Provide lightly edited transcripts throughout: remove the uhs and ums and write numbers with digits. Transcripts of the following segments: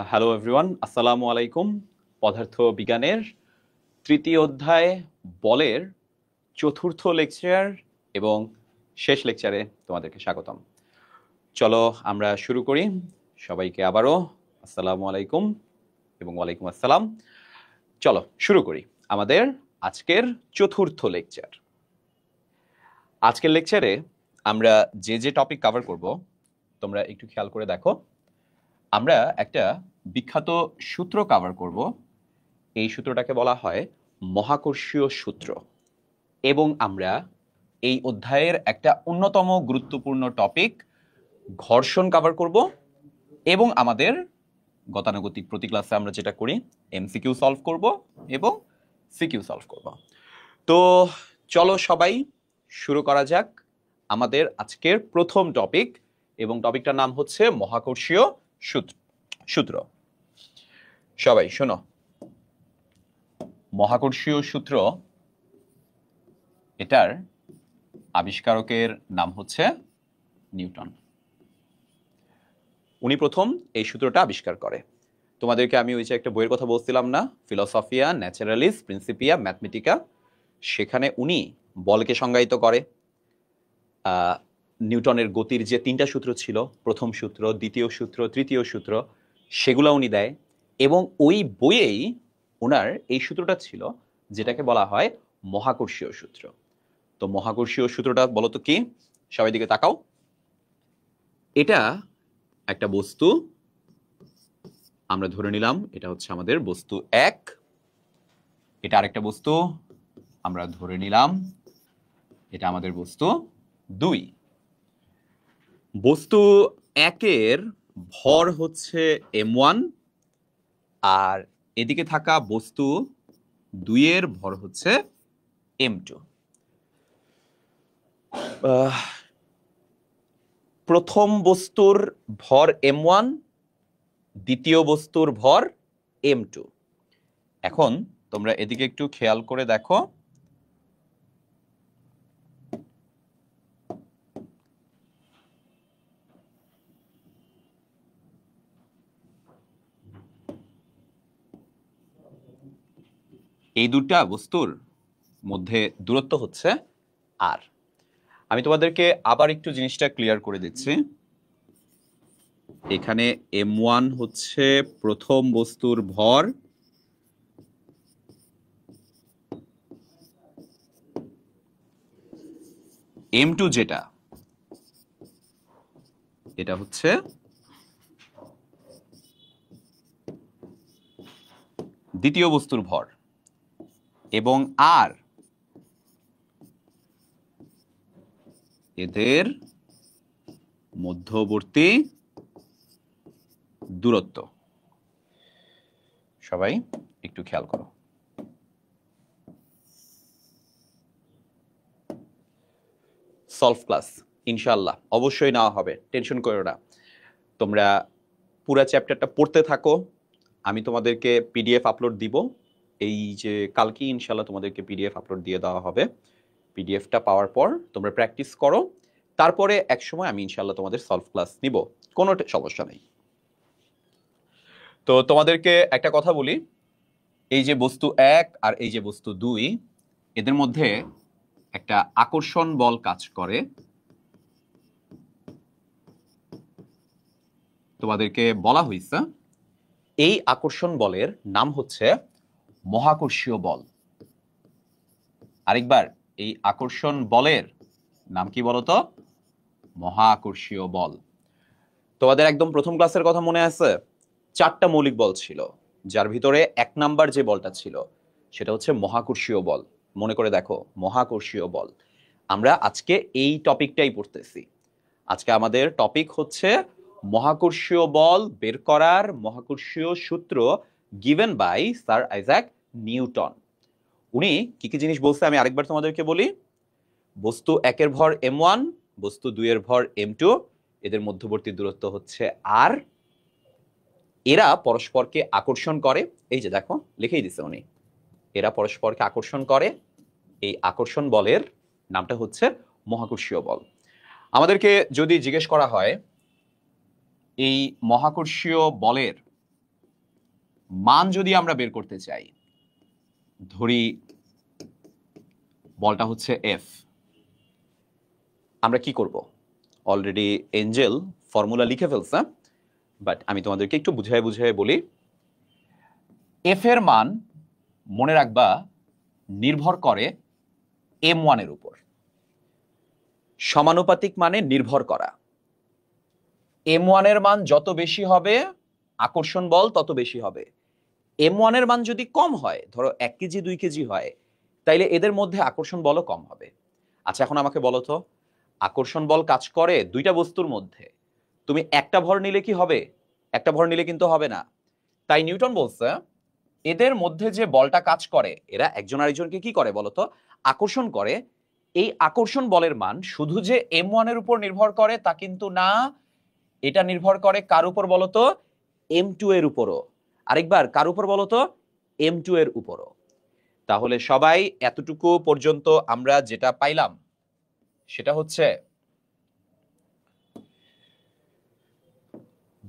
Hello everyone, আসসালামু আলাইকুম। পদার্থ বিজ্ঞানের তৃতীয় অধ্যায় বলের চতুর্থ লেকচার এবং শেষ লেকচারে তোমাদেরকে স্বাগতম। চলো আমরা শুরু করি। সবাইকে আবারও আসসালামু আলাইকুম এবং ওয়ালাইকুম আসসালাম। চলো শুরু করি আমাদের আজকের চতুর্থ লেকচার। আজকের লেকচারে আমরা যে যে টপিক কভার করব তোমরা একটু খেয়াল করে দেখো। আমরা একটা বিখ্যাত সূত্র কভার করব। এই সূত্রটাকে বলা হয় মহাকর্ষীয় সূত্র, এবং আমরা এই অধ্যায়ের একটা অন্যতম গুরুত্বপূর্ণ টপিক ঘর্ষণ কভার করব। এবং আমাদের গতানুগতিক প্রতি ক্লাসে আমরা যেটা করি এমসিকিউ সলভ করব এবং সিকিউ সলভ করব। তো চলো সবাই শুরু করা যাক আমাদের আজকের প্রথম টপিক, এবং টপিকটার নাম হচ্ছে মহাকর্ষীয় সূত্র। সবাই শোনো, মহাকর্ষীয় সূত্র এটার আবিষ্কারকের নাম হচ্ছে নিউটন। উনি প্রথম এই সূত্রটা আবিষ্কার করে। তোমাদেরকে আমি ওই যে একটা বইয়ের কথা বলছিলাম না, ফিলোসফিয়া ন্যাচারালিস প্রিন্সিপিয়া ম্যাথমেটিকা, সেখানে উনি বলকে সংজ্ঞায়িত করে। নিউটনের গতির যে তিনটা সূত্র ছিল, প্রথম সূত্র, দ্বিতীয় সূত্র, তৃতীয় সূত্র, সেগুলো উনি দেয়। এবং ওই বইয়েই ওনার এই সূত্রটা ছিল যেটাকে বলা হয় মহাকর্ষীয় সূত্র। তো মহাকর্ষীয় সূত্রটা বলো তো কি? সবাই দিকে তাকাও। এটা একটা বস্তু, আমরা ধরে নিলাম এটা হচ্ছে আমাদের বস্তু 1। এটা আরেকটা বস্তু, আমরা ধরে নিলাম এটা আমাদের বস্তু 2। বস্তু 1-এর ভর হচ্ছে m1, আর এদিকে থাকা বস্তু 2-এর ভর হচ্ছে m2। প্রথম বস্তুর ভর m1, দ্বিতীয় বস্তুর ভর m2। এখন তোমরা এদিকে একটু খেয়াল করে দেখো। এই দুটা বস্তুর মধ্যে দূরত্ব হচ্ছে r। আমি তোমাদেরকে আবার একটু জিনিসটা ক্লিয়ার করে দিচ্ছি। এখানে m1 হচ্ছে প্রথম বস্তুর ভর, m2 যেটা, এটা হচ্ছে দ্বিতীয় বস্তুর ভর, এবং r এদের মধ্যবর্তী দূরত্ব। সবাই একটু খেয়াল করো। সলভ ক্লাস ইনশাআল্লাহ অবশ্যই নেওয়া হবে, টেনশন করো না। তোমরা পুরো চ্যাপ্টারটা পড়তে থাকো। আমি তোমাদেরকে পিডিএফ আপলোড দিব। এই যে কালকে ইনশাআল্লাহ তোমাদেরকে পিডিএফ আপলোড দিয়ে দেওয়া হবে। পিডিএফটা পাওয়ার পর তোমরা প্র্যাকটিস করো, তারপরে একসময় আমি ইনশাআল্লাহ তোমাদের সলভ ক্লাস নিব, কোনো সমস্যা নেই। তো তোমাদেরকে একটা কথা বলি, এই যে বস্তু 1 আর এই যে বস্তু 2, এদের মধ্যে একটা আকর্ষণ বল কাজ করে। তোমাদেরকে বলা হয়েছে এই আকর্ষণ বলের নাম হচ্ছে মহাকর্ষীয় বল। আরেকবার, এই আকর্ষণ বলের নাম কি বলতো? মহাকর্ষীয় বল। তোমাদের একদম প্রথম ক্লাসের কথা মনে আছে? 4টা মৌলিক বল ছিল, যার ভিতরে 1 নাম্বার যে বলটা ছিল সেটা হচ্ছে মহাকর্ষীয় বল। মনে করে দেখো, মহাকর্ষীয় বল। আমরা আজকে এই টপিকটাই পড়তেছি। আজকে আমাদের টপিক হচ্ছে মহাকর্ষীয় বল বের করার মহাকর্ষীয় সূত্র given by sir Isaac Newton. উনি কি কি জিনিস বলছে আমি আরেকবার তোমাদেরকে বলি। বস্তু 1-এর ভর m1, বস্তু 2-এর ভর m2, এদের মধ্যবর্তী দূরত্ব হচ্ছে r। এরা পরস্পরকে আকর্ষণ করে। এই যে দেখো লিখেই দিছে উনি, এরা পরস্পরকে আকর্ষণ করে। এই আকর্ষণ বলের নামটা হচ্ছে মহাকর্ষীয় বল। আমাদেরকে যদি জিজ্ঞেস করা হয় এই মহাকর্ষীয় বলের মান যদি আমরা বের করতে চাই, ধরি বলটা হচ্ছে এফ, আমরা কি করব? অলরেডি এঞ্জেল ফর্মুলা লিখে ফেলছে, বাট আমি তোমাদেরকে একটু বুঝায় বুঝায় বলি। এফ এর মান মনে রাখবা নির্ভর করে M1 এর উপর। সমানুপাতিক মানে নির্ভর করা। M1 এর মান যত বেশি হবে আকর্ষণ বল তত বেশি হবে। M1 এর মান যদি কম হয়, ধরো 1 কেজি 2 কেজি হয়, তাইলে এদের মধ্যে আকর্ষণ বলও কম হবে। আচ্ছা, এখন আমাকে বলো তো, আকর্ষণ বল কাজ করে দুইটা বস্তুর মধ্যে, তুমি একটা ভর নিলে কি হবে? একটা ভর নিলে কিন্তু হবে না। তাই নিউটন বলছে এদের মধ্যে যে বলটা কাজ করে, এরা একজন আরেকজনকে কি করে বলতো? আকর্ষণ করে। এই আকর্ষণ বলের মান শুধু যে M1 এর উপর নির্ভর করে তা কিন্তু না, এটা নির্ভর করে কার উপর বলতো? M2 এর উপরও। আরেকবার কার উপর বলতো? M2 এর উপরও। তাহলে সবাই এতটুকু পর্যন্ত আমরা যেটা পাইলাম সেটা হচ্ছে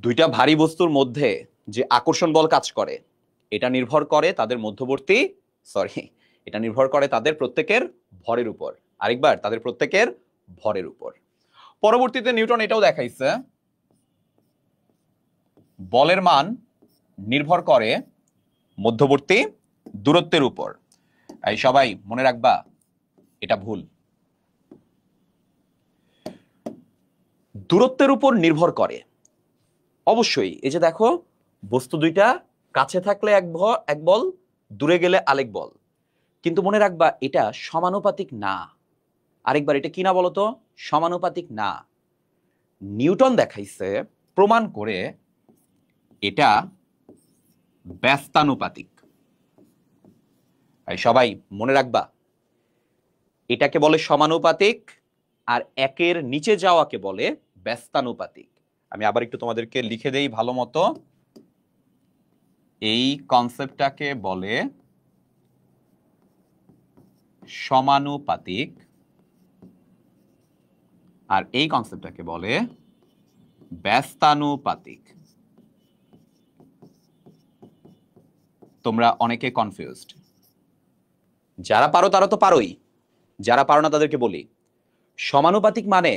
দুইটা ভারী বস্তুর মধ্যে যে আকর্ষণ বল কাজ করে এটা নির্ভর করে তাদের মধ্যবর্তী, এটা নির্ভর করে তাদের প্রত্যেকের ভরের উপর। আরেকবার তাদের প্রত্যেকের ভরের উপর। পরবর্তীতে নিউটন এটাও দেখাইছে বলের মান নির্ভর করে মধ্যবর্তী দূরত্বের উপর। এই সবাই মনে রাখবা এটা ভুল। দূরত্বের উপর নির্ভর করে অবশ্যই। এই যে দেখো, বস্তু দুইটা কাছে থাকলে এক বল, দূরে গেলে আরেক বল, কিন্তু মনে রাখবা এটা সমানুপাতিক না। আরেকবার, এটা কি না বলতো? সমানুপাতিক না। নিউটন দেখাইছে প্রমাণ করে এটা ব্যস্তানুপাতিক। সবাই মনে রাখবা এটাকে বলে সমানুপাতিক, আর একের নিচে যাওয়াকে বলে ব্যস্তানুপাতিক। আমি আবার একটু তোমাদেরকে লিখে দেই ভালো মতো। এই কনসেপ্টটাকে বলে সমানুপাতিক, আর এই কনসেপ্টটাকে বলে ব্যস্তানুপাতিক। তোমরা অনেকে কনফিউজড। যারা পারো তারা তো পারোই, যারা পারো না তাদেরকে বলি, সমানুপাতিক মানে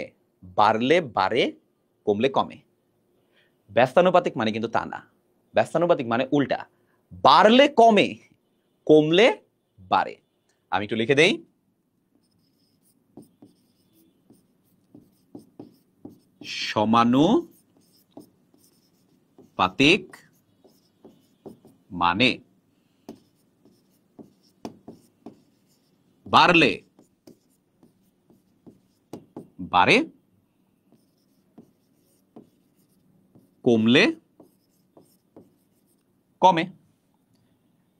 বাড়লে বাড়ে, কমলে কমে। ব্যস্তানুপাতিক মানে কিন্তু তা না। ব্যস্তানুপাতিক মানে উল্টা, বাড়লে কমে, কমলে বাড়ে। আমি একটু লিখে দেই, সমানুপাতিক মানে বাড়লে বাড়ে, কমলে কমে।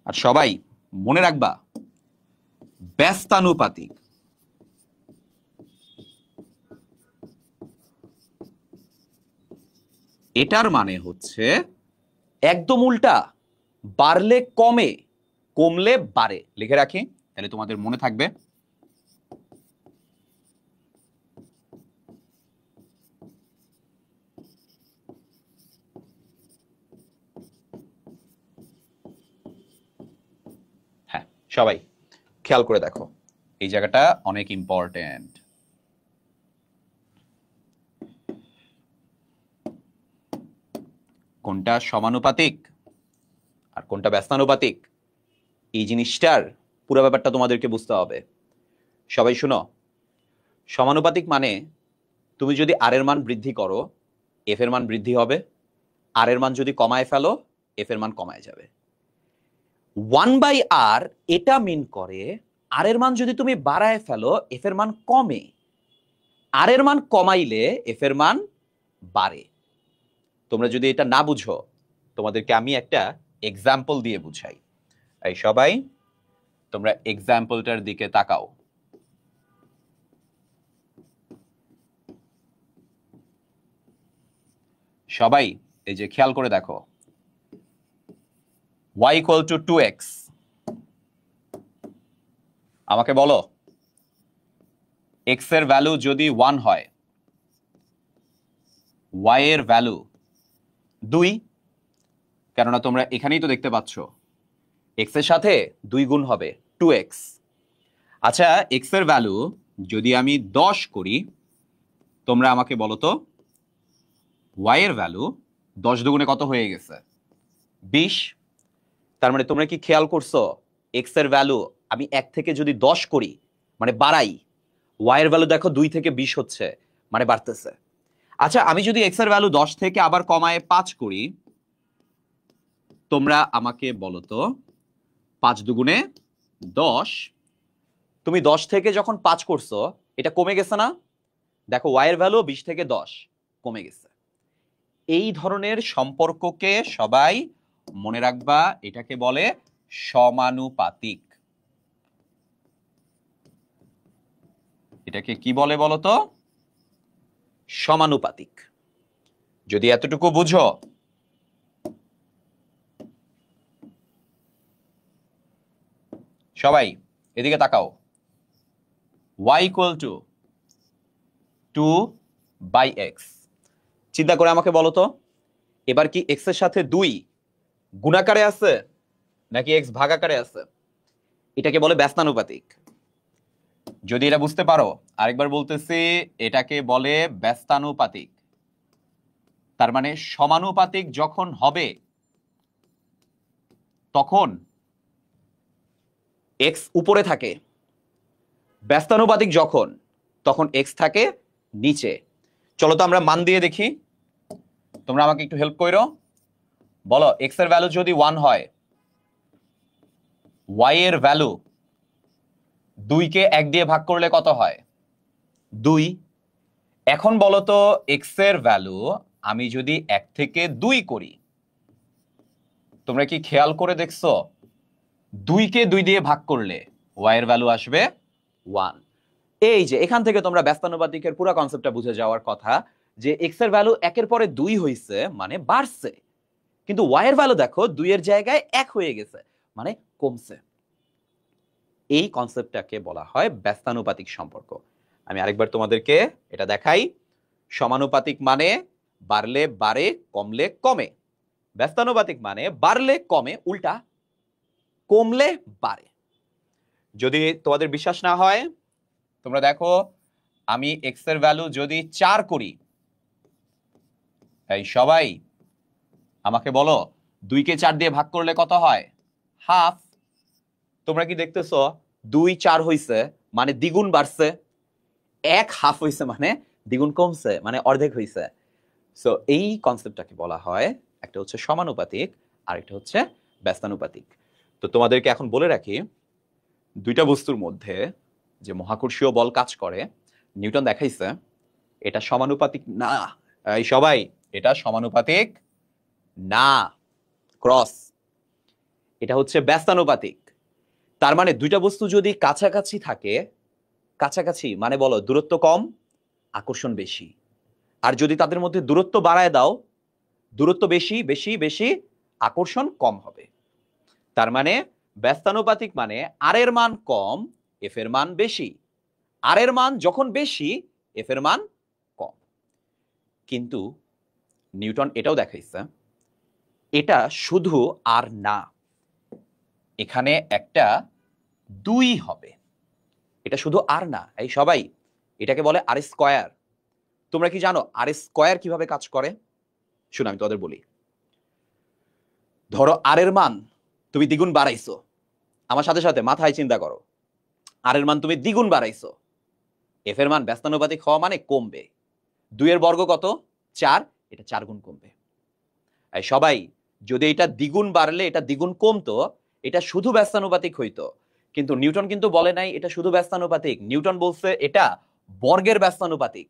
আর সবাই মনে রাখবা ব্যস্তানুপাতিক এটার মানে হচ্ছে একদম উল্টা, বাড়লে কমে, কমলে বাড়ে। লিখে রাখি, তাহলে তোমাদের মনে থাকবে। হ্যাঁ, সবাই খেয়াল করে দেখো, এই জায়গাটা অনেক ইম্পর্টেন্ট। কোনটা সমানুপাতিক আর কোনটা ব্যস্তানুপাতিক, এই জিনিসটার পুরো ব্যাপারটা তোমাদেরকে বুঝতে হবে। সবাই শুনো, সমানুপাতিক মানে তুমি যদি আর এর মান বৃদ্ধি করো, এফ এর মান বৃদ্ধি হবে। আর এর মান যদি কমায় ফেলো, এফ এর মান কমায় যাবে। 1/r এটা মিন করে আর এর মান যদি তুমি বাড়ায় ফেলো, এফ এর মান কমে। আর এর মান কমাইলে এফ এর মান বাড়ে। তোমরা যদি এটা না বুঝো, তোমাদেরকে আমি একটা এক্সাম্পল দিয়ে বুঝাই। এই সবাই তোমরা এক্সাম্পলটার দিকে তাকাও। সবাই এই যে খেয়াল করে দেখো, y equal to 2x, আমাকে বলো x এর ভ্যালু যদি 1 হয়, y এর ভ্যালু 2, কেননা তোমরা এখানেই তো দেখতে পাচ্ছ এক্স এর সাথে 2 গুণ হবে 2x। আচ্ছা, এক্স এর ভ্যালু যদি আমি 10 করি, তোমরা আমাকে বলো তো ওয়াই এর ভ্যালু 10 দুগুণে কত হয়ে গেছে? 20। তার মানে তোমরা কি খেয়াল করছো এক্স এর ভ্যালু আমি 1 থেকে যদি 10 করি মানে বাড়াই, ওয়াই এর ভ্যালু দেখো 2 থেকে 20 হচ্ছে মানে বাড়তেছে। আচ্ছা, আমি যদি এক্স এর ভ্যালু 10 থেকে আবার কমায় 5 করি, তোমরা আমাকে বলো তো 5 দুগুণে 10, তুমি 10 থেকে যখন 5 করছো এটা কমে গেছে না? দেখো ওয়াই এর ভ্যালু 20 থেকে 10 কমে গেছে। এই ধরনের সম্পর্ককে সবাই মনে রাখবা, এটাকে বলে সমানুপাতিক। এটাকে কি বলে বলো তো? সমানুপাতিক। যদি এতটুকু বুঝো, সবাই এদিকে তাকাও। y equal to 2/x। চিন্তা করে আমাকে বলো তো, এবার কি x এর সাথে 2 গুণাকারে আছে নাকি x ভাগাকারে আছে? এটাকে বলে ব্যস্তানুপাতিক। যদি এটা বুঝতে পারো, আরেকবার বলতেছি, এটাকে বলে ব্যস্তানুপাতিক। তার মানে সমানুপাতিক যখন হবে তখন x উপরে থাকে, ব্যস্তানুপাতিক যখন তখন x থাকে নিচে। চলো তো আমরা মান দিয়ে দেখি, তোমরা আমাকে একটু হেল্প করো। বলো x এর ভ্যালু যদি 1 হয়, y এর ভ্যালু 2 কে 1 দিয়ে ভাগ করলে কত হয়? 2। এখন বলো তো x এর ভ্যালু আমি যদি 1 থেকে 2 করি, তোমরা কি খেয়াল করে দেখছো 2 কে 2 দিয়ে ভাগ করলে y এর ভ্যালু আসবে 1। এই যে এখান থেকে তোমরা ব্যস্তানুপাতিকের পুরো কনসেপ্টটা বুঝে যাওয়ার কথা, যে x এর ভ্যালু 1 এর পরে 2 হইছে মানে বাড়ছে, কিন্তু y এর ভ্যালু দেখো 2 এর জায়গায় 1 হয়ে গেছে মানে কমছে। এই কনসেপ্টটাকে বলা হয় ব্যস্তানুপাতিক সম্পর্ক। আমি আরেকবার তোমাদেরকে এটা দেখাই। সমানুপাতিক মানে বাড়লে বাড়ে, কমলে কমে। ব্যস্তানুপাতিক মানে বাড়লে কমে, উল্টা কমলে বাড়ে। যদি তোমাদের বিশ্বাস না হয়, তোমরা দেখো আমি এক্স এর ভ্যালু যদি 4 করি, এই সবাই আমাকে বলো 2 কে 4 দিয়ে ভাগ করলে কত হয়? হাফ। তোমরা কি দেখতেছো 2 4 হইছে মানে দ্বিগুণ বাড়ছে, 1 হাফ হইছে মানে দ্বিগুণ কমছে, মানে অর্ধেক হইছে। সো এই কনসেপ্টটাকে বলা হয়, একটা হচ্ছে সমানুপাতিক আর একটা হচ্ছে ব্যস্তানুপাতিক। তো তোমাদেরকে এখন বলে রাখি, দুইটা বস্তুর মধ্যে যে মহাকর্ষীয় বল কাজ করে নিউটন দেখাইছে এটা সমানুপাতিক না। এই সবাই, এটা সমানুপাতিক না, ক্রস। এটা হচ্ছে ব্যস্তানুপাতিক। তার মানে দুইটা বস্তু যদি কাছাকাছি থাকে, কাছাকাছি মানে বলো দূরত্ব কম, আকর্ষণ বেশি। আর যদি তাদের মধ্যে দূরত্ব বাড়ায় দাও, দূরত্ব বেশি বেশি বেশি, আকর্ষণ কম হবে। তার মানে ব্যস্তানুপাতিক মানে আর এর মান কম, এফ এর মান বেশি। আর এর মান যখন বেশি, এফ এর মান কম। কিন্তু নিউটন এটাও দেখাইছে এটা শুধু আর না, এখানে একটা 2 হবে। এটা শুধু আর না, এই সবাই, এটাকে বলে আর স্কয়ার। তোমরা কি জানো আর স্কয়ার কিভাবে কাজ করে? শুনো আমি তোমাদের বলি। ধরো আর এর মান তুমি দ্বিগুণ বাড়াইছো, আমার সাথে সাথে মাথায় চিন্তা করো, আর এর মান তুমি দ্বিগুণ বাড়াইছো, এফ এর মান ব্যস্তানুপাতিক হওয়া মানে কমবে। 2 এর বর্গ কত? 4, এটা 4 গুণ কমবে। এই সবাই, যদি এটা দ্বিগুণ বাড়লে এটা দ্বিগুণ কমতো, এটা শুধু ব্যস্তানুপাতিক হইতো। কিন্তু নিউটন কিন্তু বলে নাই এটা শুধু ব্যস্তানুপাতিক, নিউটন বলছে এটা বর্গের ব্যস্তানুপাতিক।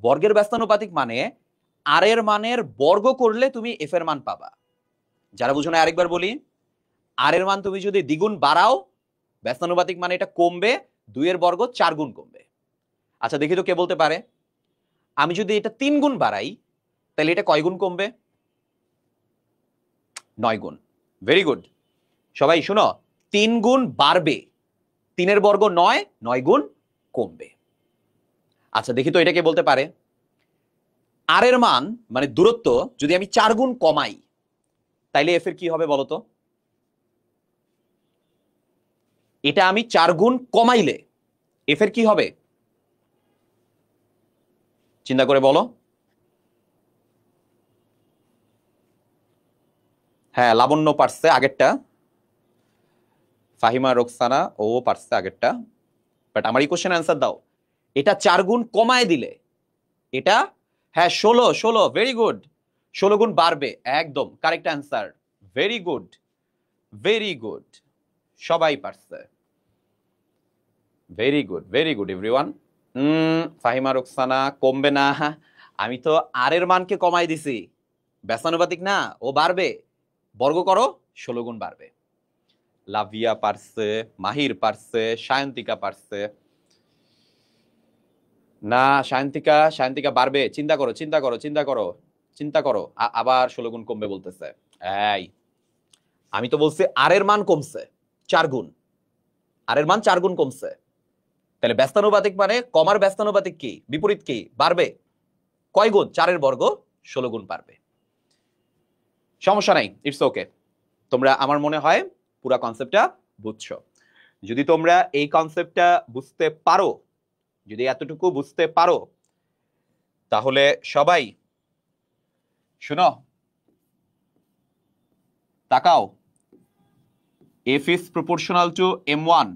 বর্গের ব্যস্তানুপাতিক মানে আর এর মানের বর্গ করলে তুমি এফ এর মান পাবা। যারা বুঝো না আরেকবার বলি, আর এর মান তুমি যদি দ্বিগুণ বাড়াও, ব্যস্তানুপাতিক মানে এটা কমবে, 2 এর বর্গ 4 গুণ কমবে। আচ্ছা দেখি তো কে বলতে পারে, আমি যদি এটা 3 গুণ বাড়াই তাহলে এটা কয় গুণ কমবে? 9 গুণ। Very good. সবাই শুনো, 3 গুণ বাড়বে, 3 এর বর্গ 9, 9 গুণ কমবে। আচ্ছা দেখি তো এটা কে বলতে পারে, আর এর মান মানে দূরত্ব যদি আমি 4 গুণ কমাই তাইলে এফ এর কি হবে বলো তো? এটা আমি 4 গুণ কমাইলে এফ এর কি হবে চিন্তা করে বলো। হ্যাঁ, লাবণ্য পারছে আগেরটা, ফাহিমা রোকসানা ও পারছে আগেরটা, বাট আমার এই কোশ্চেন অ্যান্সার দাও। এটা 4 গুণ কমায় দিলে এটা, হ্যাঁ 16, ভেরি গুড, 16 গুণ বাড়বে, একদম correct answer, very good, very good, সবাই পারছে, very good everyone. Fahima Roksana কমবে না, আমি তো আর এর মানকে কমাই দিছি, ব্যস্তানুপাতিক না, ও বাড়বে, বর্গ করো 16 গুণ বাড়বে। লাভিয়া পারছে, মাহির পারছে, সায়ন্তিকা পারছে না, সায়ন্তিকা বাড়বে, চিন্তা করো চিন্তা করো চিন্তা করো চিন্তা করো, আবার 16 গুণ কমবে বলতেছে। এই আমি তো বলছি আর এর মান কমছে 4 গুণ, আর এর মান 4 গুণ কমছে, তাহলে ব্যস্তানুপাতিক মানে কমার ব্যস্তানুপাতিক কি, বিপরীত কি, বাড়বে, কয় গুণ, 4 এর বর্গ 16 গুণ বাড়বে। সমস্যা নাই, ইটস ওকে, তোমরা আমার মনে হয় পুরো কনসেপ্টটা বুঝছো। যদি তোমরা এই কনসেপ্টটা বুঝতে পারো, যদি এতটুকু বুঝতে পারো, তাহলে সবাই শুনো, তাকাও, f is proportional to m1,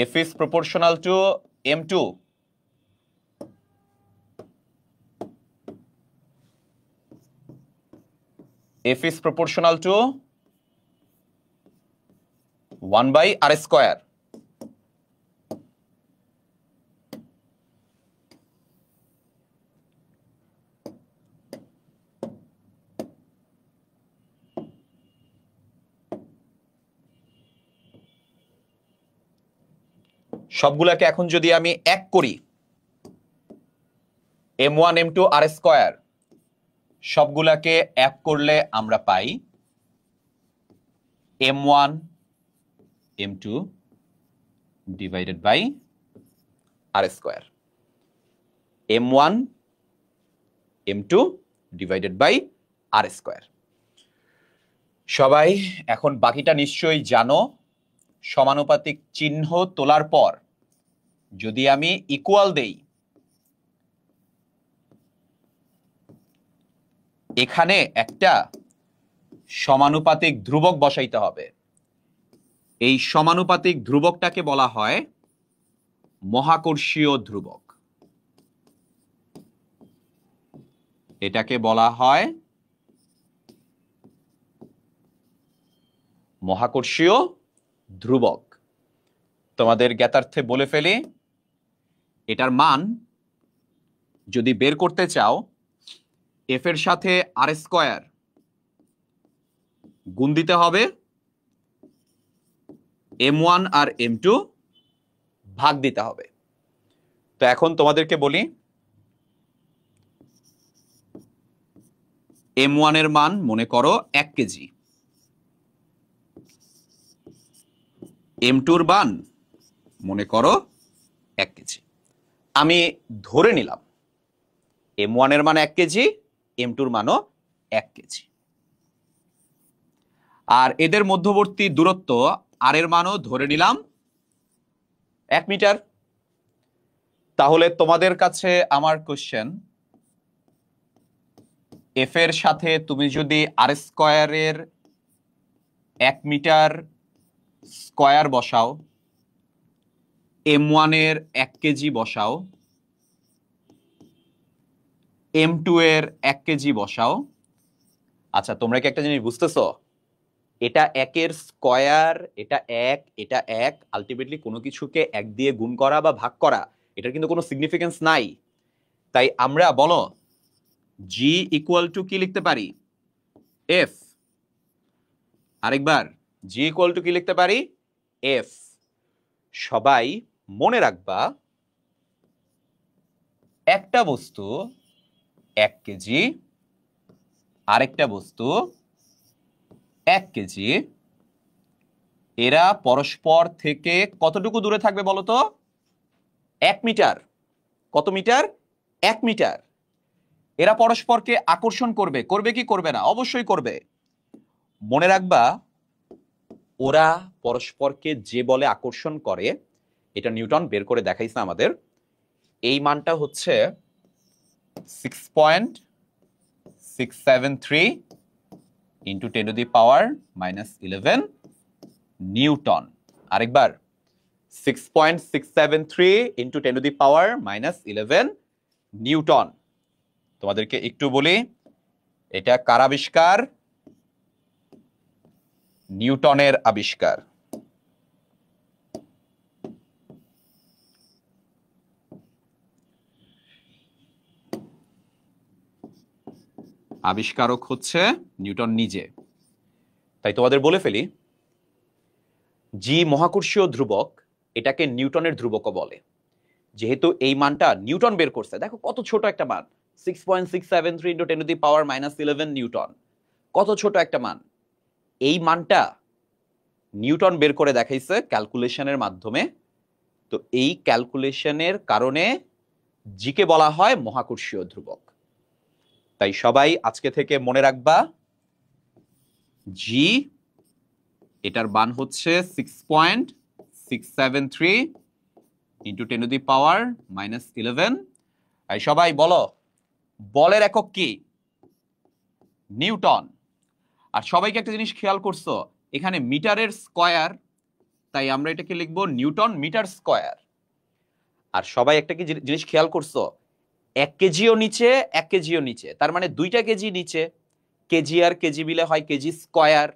f is proportional to m2, f is proportional to 1 by r square, সবগুলাকে এখন যদি আমি এক করি, m1 m2 r স্কয়ার, সবগুলাকে এক করলে আমরা পাই m1 m2 divided by r square, m1 m2 divided by r square. সবাই এখন বাকিটা নিশ্চয়ই জানো, সমানুপাতিক চিহ্ন তোলার পর যদি আমি ইকুয়াল দেই, এখানে একটা সমানুপাতিক ধ্রুবক বসাইতে হবে, এই সমানুপাতিক ধ্রুবকটাকে বলা হয় মহাকর্ষীয় ধ্রুবক, এটাকে বলা হয় মহাকর্ষীয় ধ্রুবক। তোমাদের জ্ঞাতার্থে বলে ফেলি, এটার মান যদি বের করতে চাও, এফ এর সাথে আর স্কয়ার গুণ দিতে হবে, m1 আর m2 ভাগ দিতে হবে। তো এখন তোমাদেরকে বলি, m1 এর মান মনে করো 1 কেজি, m2 এর মান মনে করো 1 কেজি, আমি ধরে নিলাম m1 এর মান 1 কেজি, m2 এর মানও 1 কেজি, আর এদের মধ্যবর্তী দূরত্ব আর এর মানও ধরে নিলাম 1 মিটার। তাহলে তোমাদের কাছে আমার কোশ্চেন, এফ এর সাথে তুমি যদি আর স্কয়ারের 1 মিটার স্কয়ার বসাও, m1 এর 1 কেজি বসাও, m2 এর 1 কেজি বসাও, আচ্ছা তোমরা কি একটা জিনিস বুঝতেছো, এটা 1 এর স্কয়ার, এটা 1, এটা 1, আলটিমেটলি কোনো কিছুকে 1 দিয়ে গুণ করা বা ভাগ করা, এটার কিন্তু কোনো সিগনিফিকেন্স নাই। তাই আমরা বলো জি ইকুয়াল টু কি লিখতে পারি, এফ, আরেকবার জি ইকুয়াল টু কি লিখতে পারি, এফ। সবাই মনে রাখবা, একটা বস্তু 1 কেজি, আরেকটা বস্তু 1 কেজি, এরা পরস্পর থেকে কতটুকু দূরে থাকবে বলতো, 1 মিটার। কত মিটার, 1 মিটার। এরা পরস্পরকে আকর্ষণ করবে, করবে কি করবে না? অবশ্যই করবে। মনে রাখবা, ওরা পরস্পরকে যে বলে আকর্ষণ করে, এটা নিউটন বের করে দেখাইছে আমাদের। এই মানটা হচ্ছে 6.673 ইন্টু 10⁻⁻11 নিউটন। আরেকবার, 6.673 ইন্টু 10⁻⁻11 নিউটন। তোমাদেরকে একটু বলি, এটা কার আবিষ্কার? নিউটনের আবিষ্কার। আবিষ্কারক হচ্ছে নিউটন নিজে। তাই তোমাদের বলে ফেলি, জি মহাকর্ষীয় ধ্রুবক, এটাকে নিউটনের ধ্রুবকও বলে। যেহেতু এই মানটা নিউটন বের করছে, দেখো কত ছোট একটা মান, 6.673 ইন্টু 10⁻⁻11 নিউটন, কত ছোট একটা মান। এই মানটা নিউটন বের করে দেখাইছে ক্যালকুলেশনের মাধ্যমে। তো এই ক্যালকুলেশনের কারণে জিকে বলা হয় মহাকর্ষীয় ধ্রুবক। তাই সবাই আজকে থেকে মনে রাখবা, জি এটার মান হচ্ছে 6.673 ইন্টু 10⁻⁻11। তাই সবাই বলো, বলের একক কি? নিউটন। আর সবাইকে একটা জিনিস খেয়াল করছো, এখানে মিটারের স্কয়ার, তাই আমরা এটাকে লিখবো নিউটন মিটার স্কয়ার। আর সবাই একটা কি জিনিস খেয়াল করছো, 1 কেজিও নিচে 1 কেজিও নিচে, তার মানে 2টা কেজি নিচে, কেজি আর কেজি মিলে হয় কেজি স্কয়ার,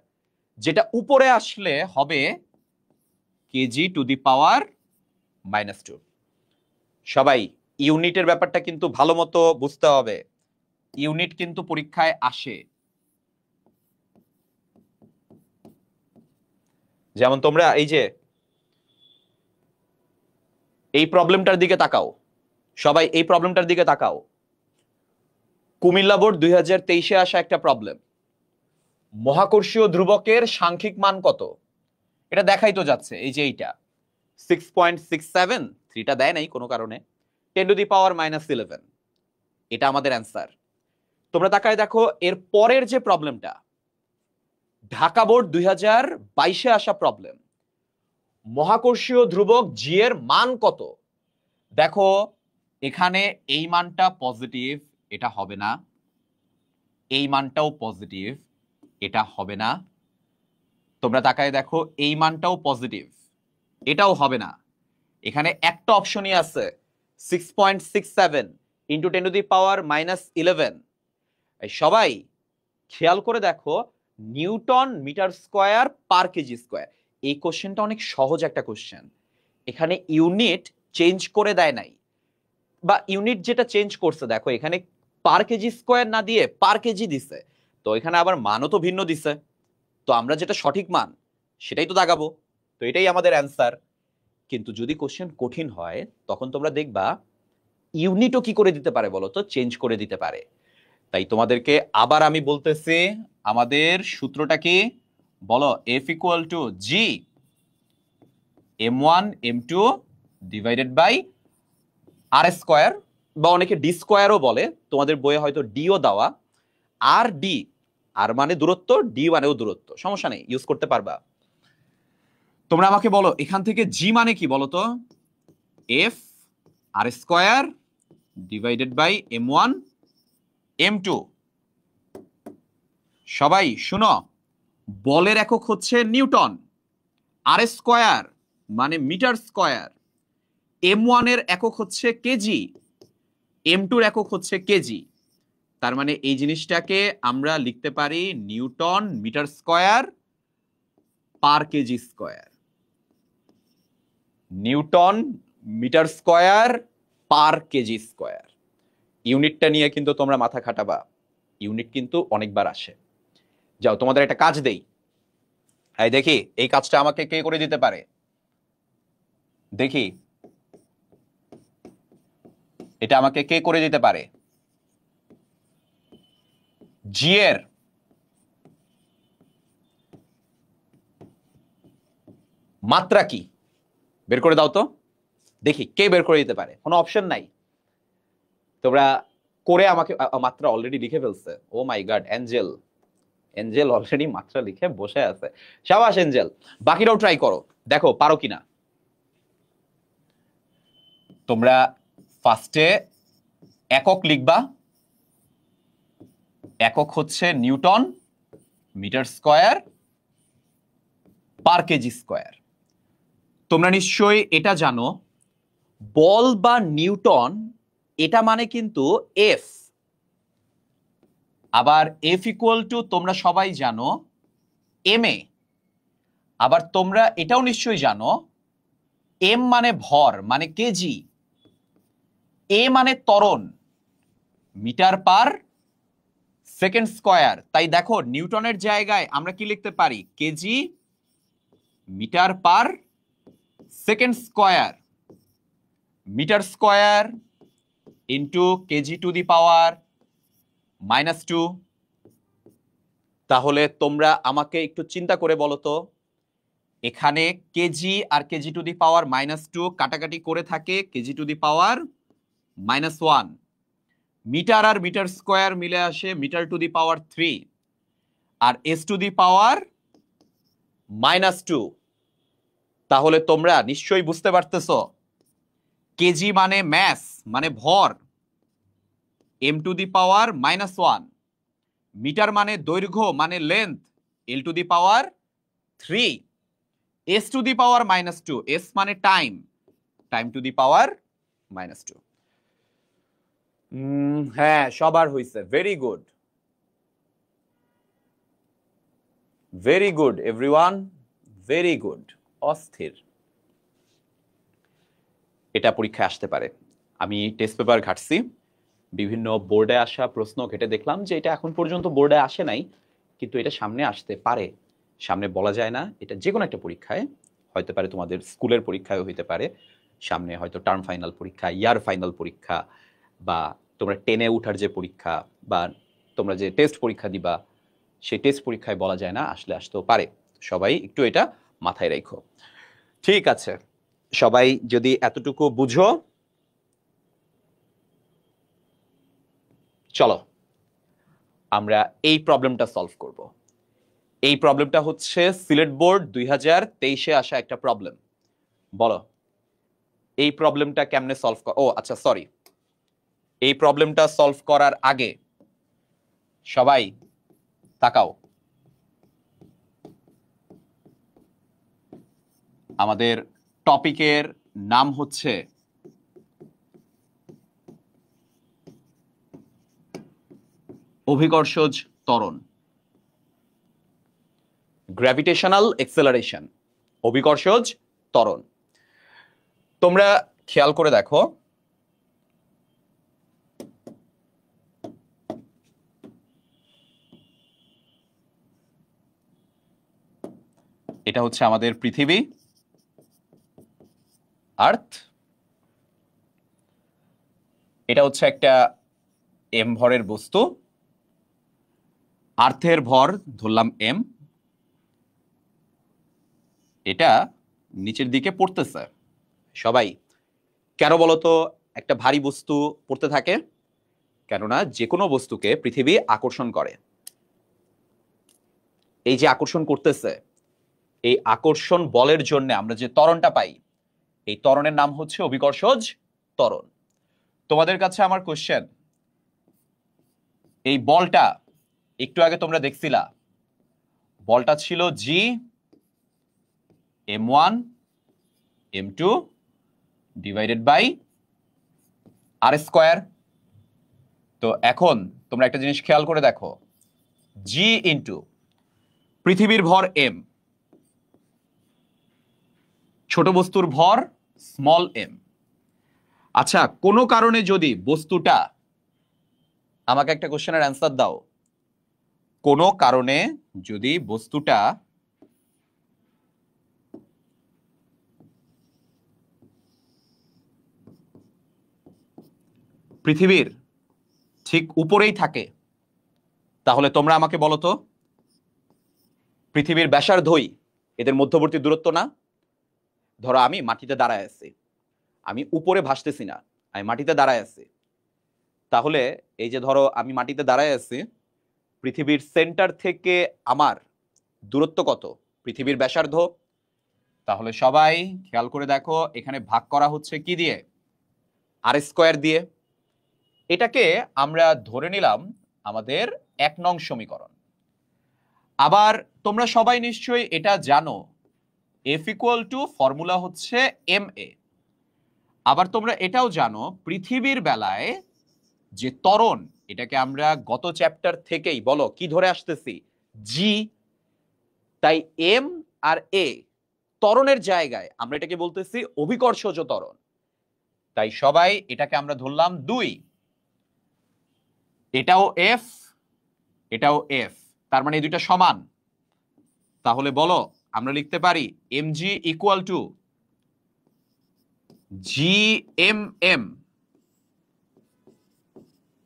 যেটা উপরে আসলে হবে kg⁻²। সবাই ইউনিটের ব্যাপারটা কিন্তু ভালো মতো বুঝতে হবে। ইউনিট কিন্তু পরীক্ষায় আসে। যেমন তোমরা এই যে এই প্রবলেমটার দিকে তাকাও, সবাই এই প্রবলেমটার দিকে তাকাও। কুমিল্লা বোর্ড 2023-এ আসা একটা প্রবলেম। মহাকর্ষীয় ধ্রুবকের সাংখ্যিক মান কত? এটা দেখাই তো যাচ্ছে, এই যে এইটা 6.673টা দেয় নাই কোনো কারণে, 10⁻⁻11, এটা আমাদের অ্যান্সার। তোমরা তাকায় দেখো এর পরের যে প্রবলেমটা, ঢাকা বোর্ড 2022-এ আসা প্রবলেম। মহাকর্ষীয় ধ্রুবক জি এর মান কত? দেখো এখানে এই মানটা পজিটিভ, এটা হবে না। এই মানটাও পজিটিভ, এটা হবে না। তোমরা তাকায় দেখো এই মানটাও পজিটিভ, এটাও হবে না। এখানে একটা অপশনই আছে, 6.67 ইন্টু 10⁻⁻11। সবাই খেয়াল করে দেখো, newton metre square per kg square. এই কোশ্চেনটা অনেক সহজ একটা কোশ্চেন। এখানে ইউনিট চেঞ্জ করে দেয় নাই, বা ইউনিট যেটা চেঞ্জ করছে, দেখো এখানে পার কেজি স্কয়ার না দিয়ে পার কেজি দিছে, তো এখানে আবার মানও তো ভিন্ন দিছে। তো আমরা যেটা সঠিক মান সেটাই তো দাগাবো। তো এটাই আমাদের অ্যান্সার। কিন্তু যদি কোশ্চেন কঠিন হয়, তখন তোমরা দেখবা ইউনিটও কি করে দিতে পারে বলো তো, চেঞ্জ করে দিতে পারে। তাই তোমাদেরকে আবার আমি বলতেছি, আমাদের সূত্রটা কি বলো? F equal to G m1 m2 divided by r square, বা অনেকে ডি স্কয়ারও বলে, তোমাদের বইয়ে হয়তো ডিও দেওয়া। আর ডি, আর মানে দূরত্ব, ডি মানেও দূরত্ব, সমস্যা নেই, ইউজ করতে পারবা। তোমরা আমাকে বলো এখান থেকে জি মানে কি বলো তো? F r square divided by m1 m2। সবাই শুনো, বলের একক হচ্ছে নিউটন, আর স্কয়ার মানে মিটার স্কয়ার, m1 এর একক হচ্ছে কেজি, m2 এর একক হচ্ছে কেজি। তার মানে এই জিনিসটাকে আমরা লিখতে পারি newton metre square per kg square. Newton metre square per kg square. ইউনিটটা নিয়ে কিন্তু তোমরা মাথা খাটাবা, ইউনিট কিন্তু অনেকবার আসে। যাও তোমাদের একটা কাজ দেই, এই দেখি এই কাজটা আমাকে কে করে দিতে পারে, দেখি এটা আমাকে কে করে দিতে পারে। জি এর মাত্রা কি বের করে দাও তো, দেখি কে বের করে দিতে পারে। কোনো অপশন নাই। তোমরা করে আমাকে মাত্রা অলরেডি লিখে ফেলছে। ও মাই গড, এঞ্জেল এঞ্জেল অলরেডি মাত্রা লিখে বসে আছে। সাবাস এঞ্জেল, বাকিরাও ট্রাই করো, দেখো পারো কিনা। তোমরা ফার্স্টে একক লিখবা। একক হচ্ছে newton metre square per kg square. তোমরা নিশ্চয়ই এটা জানো, বল বা নিউটন এটা মানে কিন্তু এফ। আবার এফ ইকুয়াল টু তোমরা সবাই জানো এম এ। আবার তোমরা এটাও নিশ্চয়ই জানো এম মানে ভর মানে কেজি, এ মানে ত্বরণ মিটার পার সেকেন্ড স্কয়ার। তাই দেখো নিউটনের জায়গায় আমরা কি লিখতে পারি, kg metre per second square, metre square into kg to the power -2। তাহলে তোমরা আমাকে একটু চিন্তা করে বলো তো, এখানে কেজি আর কেজি টু দি পাওয়ার -2 কাটাকাটি করে থাকে kg to the power -1। Metre আর মিটার স্কয়ার মিলে আসে মিটার টু দি পাওয়ার 3 আর এস টু দি পাওয়ার -2। তাহলে তোমরা নিশ্চয়ই বুঝতে পারতেছো কেজি মানে ম্যাস মানে ভর, এম টু দি পাওয়ার -1, মিটার মানে দৈর্ঘ্য মানে length, L to the power 3, S to the power -2, S মানে time, time to the power -2। হ্যাঁ সবার হইছে, very good, very good everyone, very good. অস্থির, এটা পরীক্ষায় আসতে পারে। আমি টেস্ট পেপার ঘাটছি, বিভিন্ন বোর্ডে আসা প্রশ্ন ঘেটে দেখলাম যে এটা এখন পর্যন্ত বোর্ডে আসে নাই, কিন্তু এটা সামনে আসতে পারে। সামনে বলা যায় না, এটা যে কোনো একটা পরীক্ষায় হইতে পারে, তোমাদের স্কুলের পরীক্ষায় হইতে পারে, সামনে হয়তো টার্ম ফাইনাল পরীক্ষা, ইয়ার ফাইনাল পরীক্ষা, বা তোমরা 10-এ উঠার যে পরীক্ষা, বা তোমরা যে টেস্ট পরীক্ষা দিবা সেই টেস্ট পরীক্ষায় বলা যায় না, আসলে আসতেও পারে। সবাই একটু এটা মাথায় রাখো, ঠিক আছে? সবাই যদি এতটুকু বুঝো, চলো আমরা এই প্রবলেমটা সলভ করব। এই প্রবলেমটা হচ্ছে সিলেট বোর্ড 2023-এ আসা একটা প্রবলেম। বলো এই প্রবলেমটা কেমনে সলভ ও আচ্ছা সরি, এই প্রবলেমটা সলভ করার আগে সবাই তাকাও, আমাদের টপিকের নাম হচ্ছে অভিকর্ষজ ত্বরণ, গ্র্যাভিটেশনাল এক্সেলারেশন, অভিকর্ষজ ত্বরণ। তোমরা খেয়াল করে দেখো, এটা হচ্ছে আমাদের পৃথিবী, আর্থ। এটা হচ্ছে একটা এম ভরের বস্তু, আর্থের ভর ধরলাম এম, এটা নিচের দিকে পড়তেছে। সবাই কেন বলতো একটা ভারী বস্তু পড়তে থাকে? কেননা যে কোনো বস্তুকে পৃথিবী আকর্ষণ করে। এই যে আকর্ষণ করতেছে, এই আকর্ষণ বলের জন্য আমরা যে ত্বরণটা পাই, এই ত্বরণের নাম হচ্ছে অভিকর্ষজ ত্বরণ। তোমাদের কাছে আমার কোশ্চেন, এই বলটা একটু আগে তোমরা দেখছিলা, বলটা ছিল G m1 m2 divided by r square. তো এখন তোমরা একটা জিনিস খেয়াল করে দেখো, জি ইন্টু পৃথিবীর ভর এম, ছোট বস্তুর ভর স্মল এম। আচ্ছা কোনো কারণে যদি বস্তুটা, আমাকে একটা কোশ্চেনের অ্যান্সার দাও, কোনো কারণে যদি বস্তুটা পৃথিবীর ঠিক উপরেই থাকে, তাহলে তোমরা আমাকে বলো তো পৃথিবীর ব্যাসার্ধই এদের মধ্যবর্তী দূরত্ব না? ধরো আমি মাটিতে দাঁড়ায় আছি, আমি উপরে ভাসতেছি না, আমি মাটিতে দাঁড়ায় আছি, তাহলে এই যে ধরো আমি মাটিতে দাঁড়ায় আছি, পৃথিবীর সেন্টার থেকে আমার দূরত্ব কত? পৃথিবীর ব্যাসার্ধ। তাহলে সবাই খেয়াল করে দেখো, এখানে ভাগ করা হচ্ছে কি দিয়ে? আর স্কোয়ার দিয়ে। এটাকে আমরা ধরে নিলাম আমাদের 1 নং সমীকরণ। আবার তোমরা সবাই নিশ্চয়ই এটা জানো, এফ ইকুয়াল টু ফর্মুলা হচ্ছে এম এ। আবার তোমরা এটাও জানো পৃথিবীর বেলায় যে ত্বরণ, এটাকে আমরা গত চ্যাপ্টার থেকেই বলো কি ধরে আসতেছি? জি। তাই এম আর এ ত্বরণের জায়গায় আমরা এটাকে বলতেছি অভিকর্ষজ ত্বরণ। তাই সবাই এটাকে আমরা ধরলাম 2। এটাও এফ, এটাও এফ, তার মানে এই দুইটা সমান। তাহলে বলো আমরা লিখতে পারি M G equal to G M M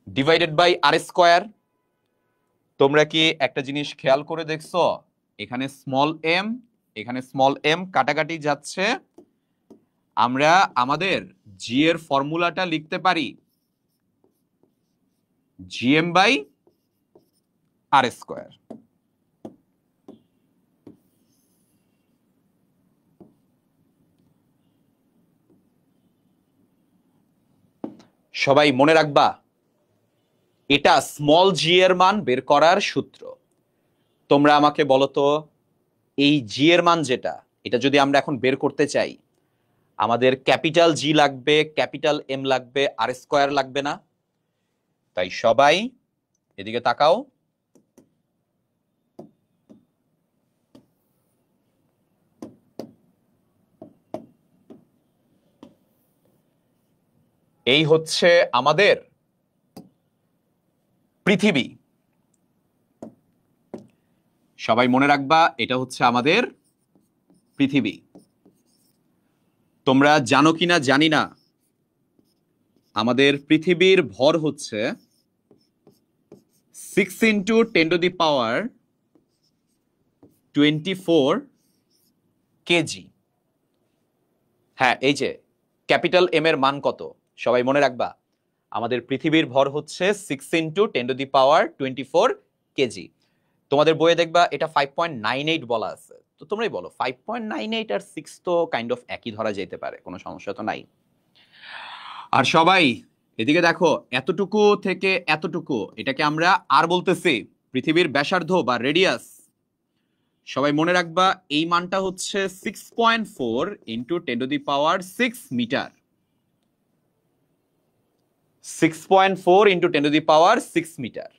divided by R square. তোমরা কি একটা জিনিস খেয়াল করে দেখছো? এখানে স্মল এম, এখানে স্মল এম কাটাকাটি যাচ্ছে। আমরা আমাদের জি এর ফর্মুলাটা লিখতে পারি জিএম বাই আর স্কোয়ার। সবাই মনে রাখবা, এটা স্মল জি এর মান বের করার সূত্র। তোমরা আমাকে বলো তো, এই জি এর মান যেটা, এটা যদি আমরা এখন বের করতে চাই, আমাদের ক্যাপিটাল জি লাগবে, ক্যাপিটাল এম লাগবে, আর স্কোয়ার লাগবে না? তাই সবাই এদিকে তাকাও। এই হচ্ছে আমাদের পৃথিবী। সবাই মনে রাখবা, এটা হচ্ছে আমাদের পৃথিবী। তোমরা জানো কিনা জানি না, আমাদের পৃথিবীর ভর হচ্ছে 6 ইন্টু 10⁻24 কেজি। হ্যাঁ, এই যে ক্যাপিটাল এম এর মান কত সবাই মনে রাখবা, আমাদের পৃথিবীর ভর হচ্ছে 6 ইন্টু 10⁻24 কেজি। তোমাদের বইয়ে দেখবা এটা 5.98 বলা আছে। তো তোমরাই বলো 5.98 আর 6 তো কাইন্ড অফ একই ধরা যেতে পারে, কোনো সমস্যা তো নাই। আর সবাই এদিকে দেখো, এতটুকু থেকে এতটুকু এটাকে আমরা আর বলতেছি পৃথিবীর ব্যাসার্ধ বা রেডিয়াস। সবাই মনে রাখবা এই মানটা হচ্ছে 6.4 ইন্টু 10⁻6 মিটার। 6.4 into 10⁻6 metre.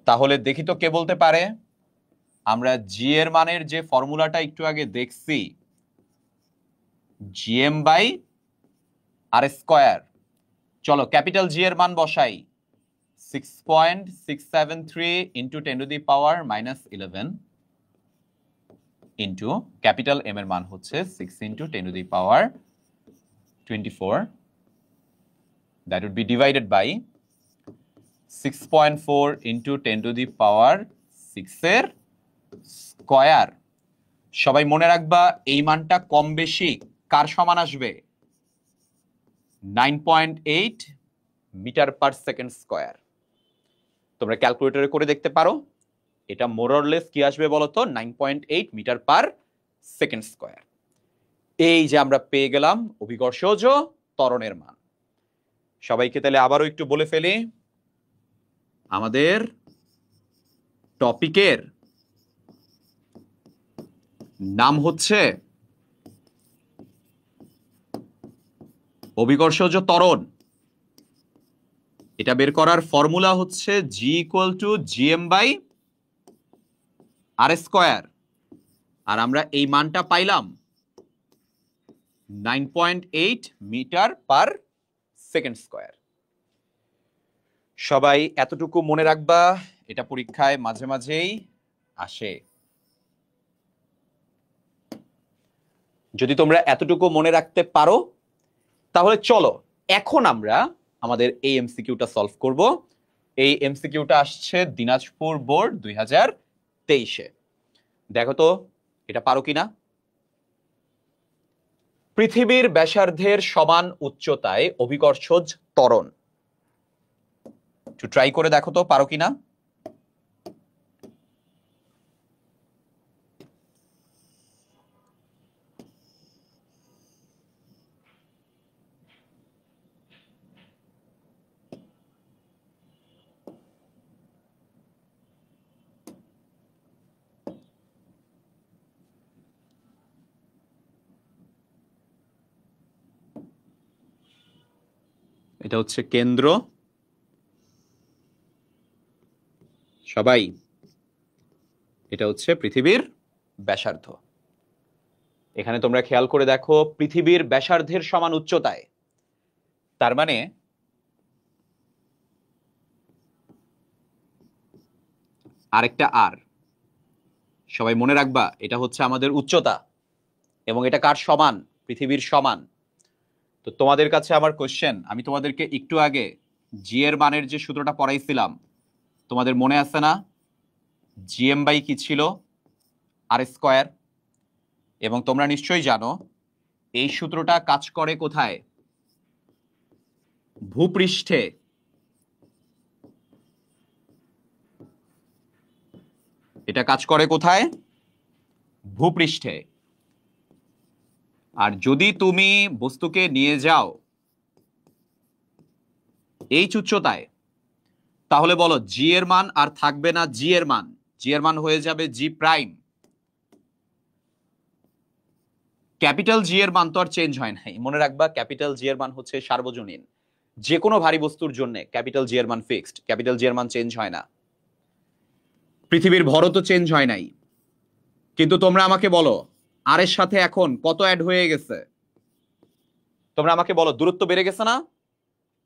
তাহলে দেখি তো কে বলতে পারে, আমরা জি এর মানের যে ফর্মুলাটা একটু আগে দেখছি, জিএম বাই আর স্কোয়ার। চলো ক্যাপিটাল জি এর মান বসাই, 6.673 ইন্টু 10⁻11 ইন্টু ক্যাপিটাল এম এর মান হচ্ছে 6 into 10⁻24, that would be divided by 6.4 into 10⁻6 এর স্কয়ার। সবাই মনে রাখবা এই মানটা কম বেশি কার সমান আসবে? 9.8 মিটার পার সেকেন্ড স্কয়ার। তোমরা ক্যালকুলেটরে করে দেখতে পারো, এটা মোরলেস কি আসবে বলতো? 9.8 মিটার পার সেকেন্ড স্কয়ার। এই যে আমরা পেয়ে গেলাম অভিকর্ষজ ত্বরণের মান। সবাইকে তাহলে আবারও একটু বলে ফেলি, আমাদের টপিকের নাম হচ্ছে অভিকর্ষজ ত্বরণ। এটা বের করার ফর্মুলা হচ্ছে g equal to GM by R square. আর আমরা এই মানটা পাইলাম 9.8 মিটার পার সেকেন্ড স্কোয়ার। সবাই এতটুকু মনে রাখবা, এটা পরীক্ষায় মাঝে মাঝেই আসে। যদি তোমরা এতটুকু মনে রাখতে পারো, তাহলে চলো এখন আমরা আমাদের এই এমসিকিউটা সলভ করব। এই এমসিকিউটা আসছে দিনাজপুর বোর্ড 2023-এ। দেখো তো এটা পারো কিনা। পৃথিবীর ব্যাসার্ধের সমান উচ্চতায় অভিকর্ষজ ত্বরণ। একটু ট্রাই করে দেখো তো পারো কিনা। এটা হচ্ছে কেন্দ্র, সবাই এটা হচ্ছে পৃথিবীর ব্যাসার্ধ। এখানে তোমরা খেয়াল করে দেখো পৃথিবীর ব্যাসার্ধের সমান উচ্চতায়, তার মানে আরেকটা আর, সবাই মনে রাখবা এটা হচ্ছে আমাদের উচ্চতা এবং এটা কার সমান? পৃথিবীর সমান। তো তোমাদের কাছে আমার কোশ্চেন, আমি তোমাদেরকে একটু আগে জি এর মানের যে সূত্রটা পড়াইছিলাম তোমাদের মনে আছে না? জিএম বাই কি ছিল? আর স্কয়ার। এবং তোমরা নিশ্চয়ই জানো এই সূত্রটা কাজ করে কোথায়? ভূপৃষ্ঠে। এটা কাজ করে কোথায়? ভূপৃষ্ঠে। আর যদি তুমি বস্তুকে নিয়ে যাও এই উচ্চতায়, তাহলে বলো জি এর মান আর থাকবে না জি এর মান, জি এর মান হয়ে যাবে জি প্রাইম। ক্যাপিটাল জি এর মান তো আর চেঞ্জ হয় নাই, মনে রাখবা ক্যাপিটাল জি এর মান হচ্ছে সার্বজনীন, যে কোনো ভারী বস্তুর জন্য ক্যাপিটাল জি এর মান ফিক্সড, ক্যাপিটাল জি এর মান চেঞ্জ হয় না। পৃথিবীর ভরও তো চেঞ্জ হয় নাই। কিন্তু তোমরা আমাকে বলো আর এর সাথে এখন কত অ্যাড হয়ে গেছে? তোমরা আমাকে বলো দূরত্ব বেড়ে গেছে না?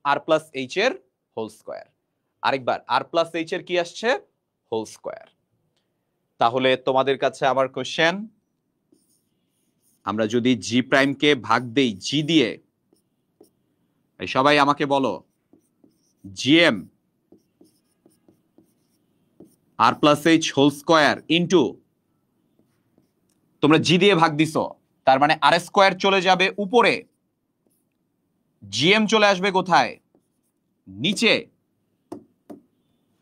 আর প্লাস এইচ এর হোল স্কয়ার। আরেকবার আর প্লাস এইচ এর কি আসছে? Whole square. তাহলে তোমাদের কাছে আমার কোশ্চেন, আমরা যদি জি প্রাইমকে ভাগ দেই জি দিয়ে, সবাই আমাকে বলো GM R plus H whole square into, তোমরা জি দিয়ে ভাগ দিছো, তার মানে আর স্কয়ার চলে যাবে উপরে, জিএম চলে আসবে কোথায়? নিচে।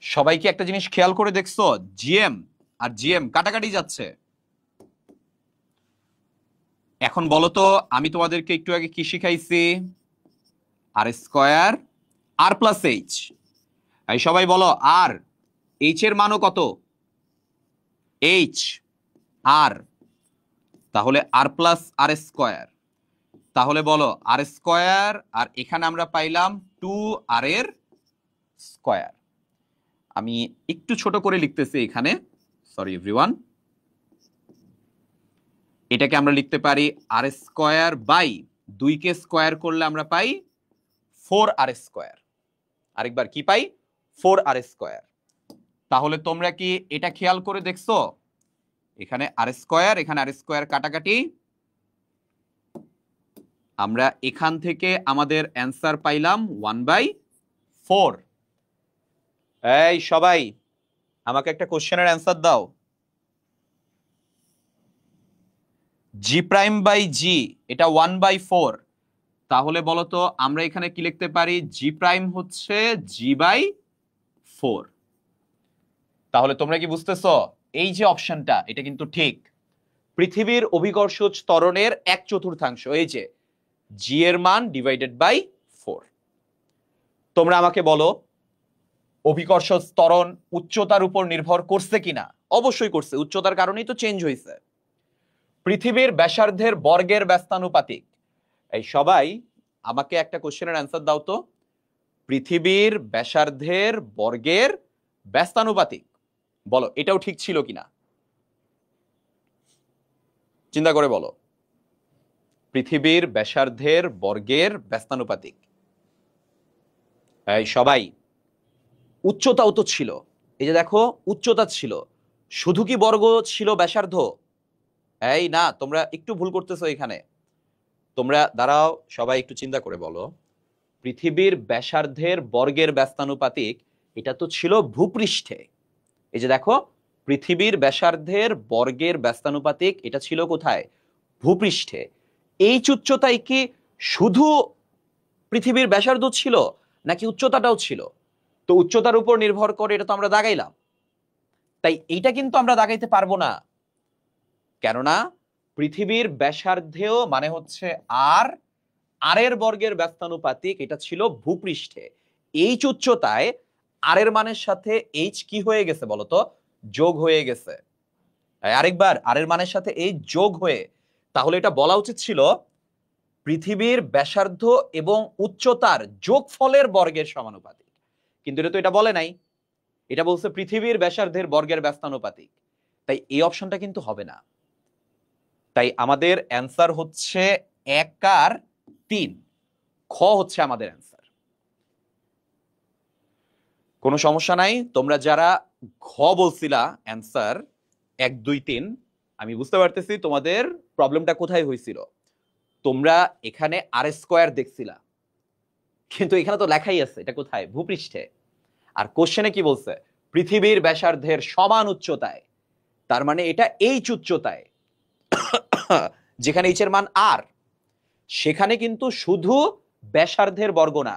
সবাইকে একটা জিনিস খেয়াল করে দেখছো, জিএম আর জিএম কাটাকাটি যাচ্ছে। এখন বলো তো, আমি তোমাদেরকে একটু আগে কি শিখাইছি? আর স্কয়ার আর প্লাস এইচ। এই সবাই বলো আর, এইচ এর মানও কত? এইচ আর, তাহলে আর প্লাস আর স্কয়ার। তাহলে বলো আর স্কয়ার, আর এখানে আমরা পাইলাম 2r এর স্কয়ার। আমি একটু ছোট করে লিখতেছি এখানে, সরি এভরিওয়ান। এটাকে আমরা লিখতে পারি আর স্কয়ার বাই 2 কে স্কয়ার করলে আমরা পাই 4r স্কয়ার। আরেকবার কি পাই? 4r square. তাহলে তোমরা কি এটা খেয়াল করে দেখছো? এখানে আর স্কয়ার, এখানে আর স্কয়ার কাটাকাটি, আমরা এখান থেকে আমাদের অ্যান্সার পাইলাম 1/4। এই সবাই আমাকে একটা কোশ্চেনের অ্যান্সার দাও। জি প্রাইম বাই জি এটা 1/4, তাহলে বলো তো আমরা এখানে কি লিখতে পারি? জি প্রাইম হচ্ছে জি বাই 4। তাহলে তোমরা কি বুঝতেছো এই যে অপশনটা এটা কিন্তু ঠিক। পৃথিবীর অভিকর্ষজ ত্বরণের 1/4, এই যে জি এর মান ডিভাইডেড বাই 4। তোমরা আমাকে বলো অভিকর্ষজ ত্বরণ উচ্চতার উপর নির্ভর করছে কিনা? অবশ্যই করছে, উচ্চতার কারণেই তো চেঞ্জ হয়েছে। পৃথিবীর ব্যাসার্ধের বর্গের ব্যস্তানুপাতিক। এই সবাই আমাকে একটা কোশ্চেনের অ্যান্সার দাও তো, পৃথিবীর ব্যাসার্ধের বর্গের ব্যস্তানুপাতিক, বলো এটাও ঠিক ছিল কিনা, চিন্তা করে বলো। পৃথিবীর ব্যাসার্ধের বর্গের ব্যস্তানুপাতিক। এই সবাই উচ্চতাও তো ছিল, এই যে দেখো উচ্চতা ছিল, শুধু কি বর্গ ছিল ব্যাসার্ধ? এই না, তোমরা একটু ভুল করতেছো এখানে। তোমরা দাঁড়াও, সবাই একটু চিন্তা করে বলো, পৃথিবীর ব্যাসার্ধের বর্গের ব্যস্তানুপাতিক এটা তো ছিল ভূপৃষ্ঠে। এই যে দেখো পৃথিবীর ব্যাসার্ধের বর্গের ব্যস্তানুপাতিক এটা ছিল কোথায়? ভূপৃষ্ঠে। এই উচ্চতায় কি শুধু পৃথিবীর ব্যাসার্ধ ছিল নাকি উচ্চতাটাও ছিল? তো উচ্চতার উপর নির্ভর করে এটা তো আমরা দাগাইলাম, তাই এইটা কিন্তু আমরা দাগাইতে পারবো না, কেননা পৃথিবীর ব্যাসার্ধেও মানে হচ্ছে আর আর এর বর্গের ব্যস্তানুপাতিক, এটা ছিল ভূপৃষ্ঠে। এইচ উচ্চতায় আর এর মানের সাথে এইচ কি হয়ে গেছে বলতো, যোগ হয়ে গেছে। আরেকবার আর এর মানের সাথে এই যোগ হয়ে, তাহলে এটা বলা উচিত ছিল পৃথিবীর ব্যাসার্ধ এবং উচ্চতার যোগফলের বর্গের সমানুপাতিক, কিন্তু এটা তো এটা বলে নাই, এটা বলছে পৃথিবীর ব্যাসার্ধের বর্গের ব্যস্তানুপাতিক। তাই এই অপশনটা কিন্তু হবে না। তাই আমাদের অ্যান্সার হচ্ছে 1 আর 3, খ হচ্ছে আমাদের অ্যান্সার। কোনো সমস্যা নাই, তোমরা যারা ঘ বলছিলা অ্যান্সার 1 2 3, আমি বুঝতে পারতেছি তোমাদের প্রবলেমটা কোথায় হয়েছিল। তোমরা এখানে আর স্কোয়ার দেখছিলা, কিন্তু এখানে তো লেখাই আছে এটা কোথায়, ভূপৃষ্ঠে। আর কোশ্চেনে কি বলছে, পৃথিবীর ব্যাসার্ধের সমান উচ্চতায়, তার মানে এটা এইচ উচ্চতায়, যেখানে এইচ এর মান আর, সেখানে কিন্তু শুধু ব্যাসার্ধের বর্গ না,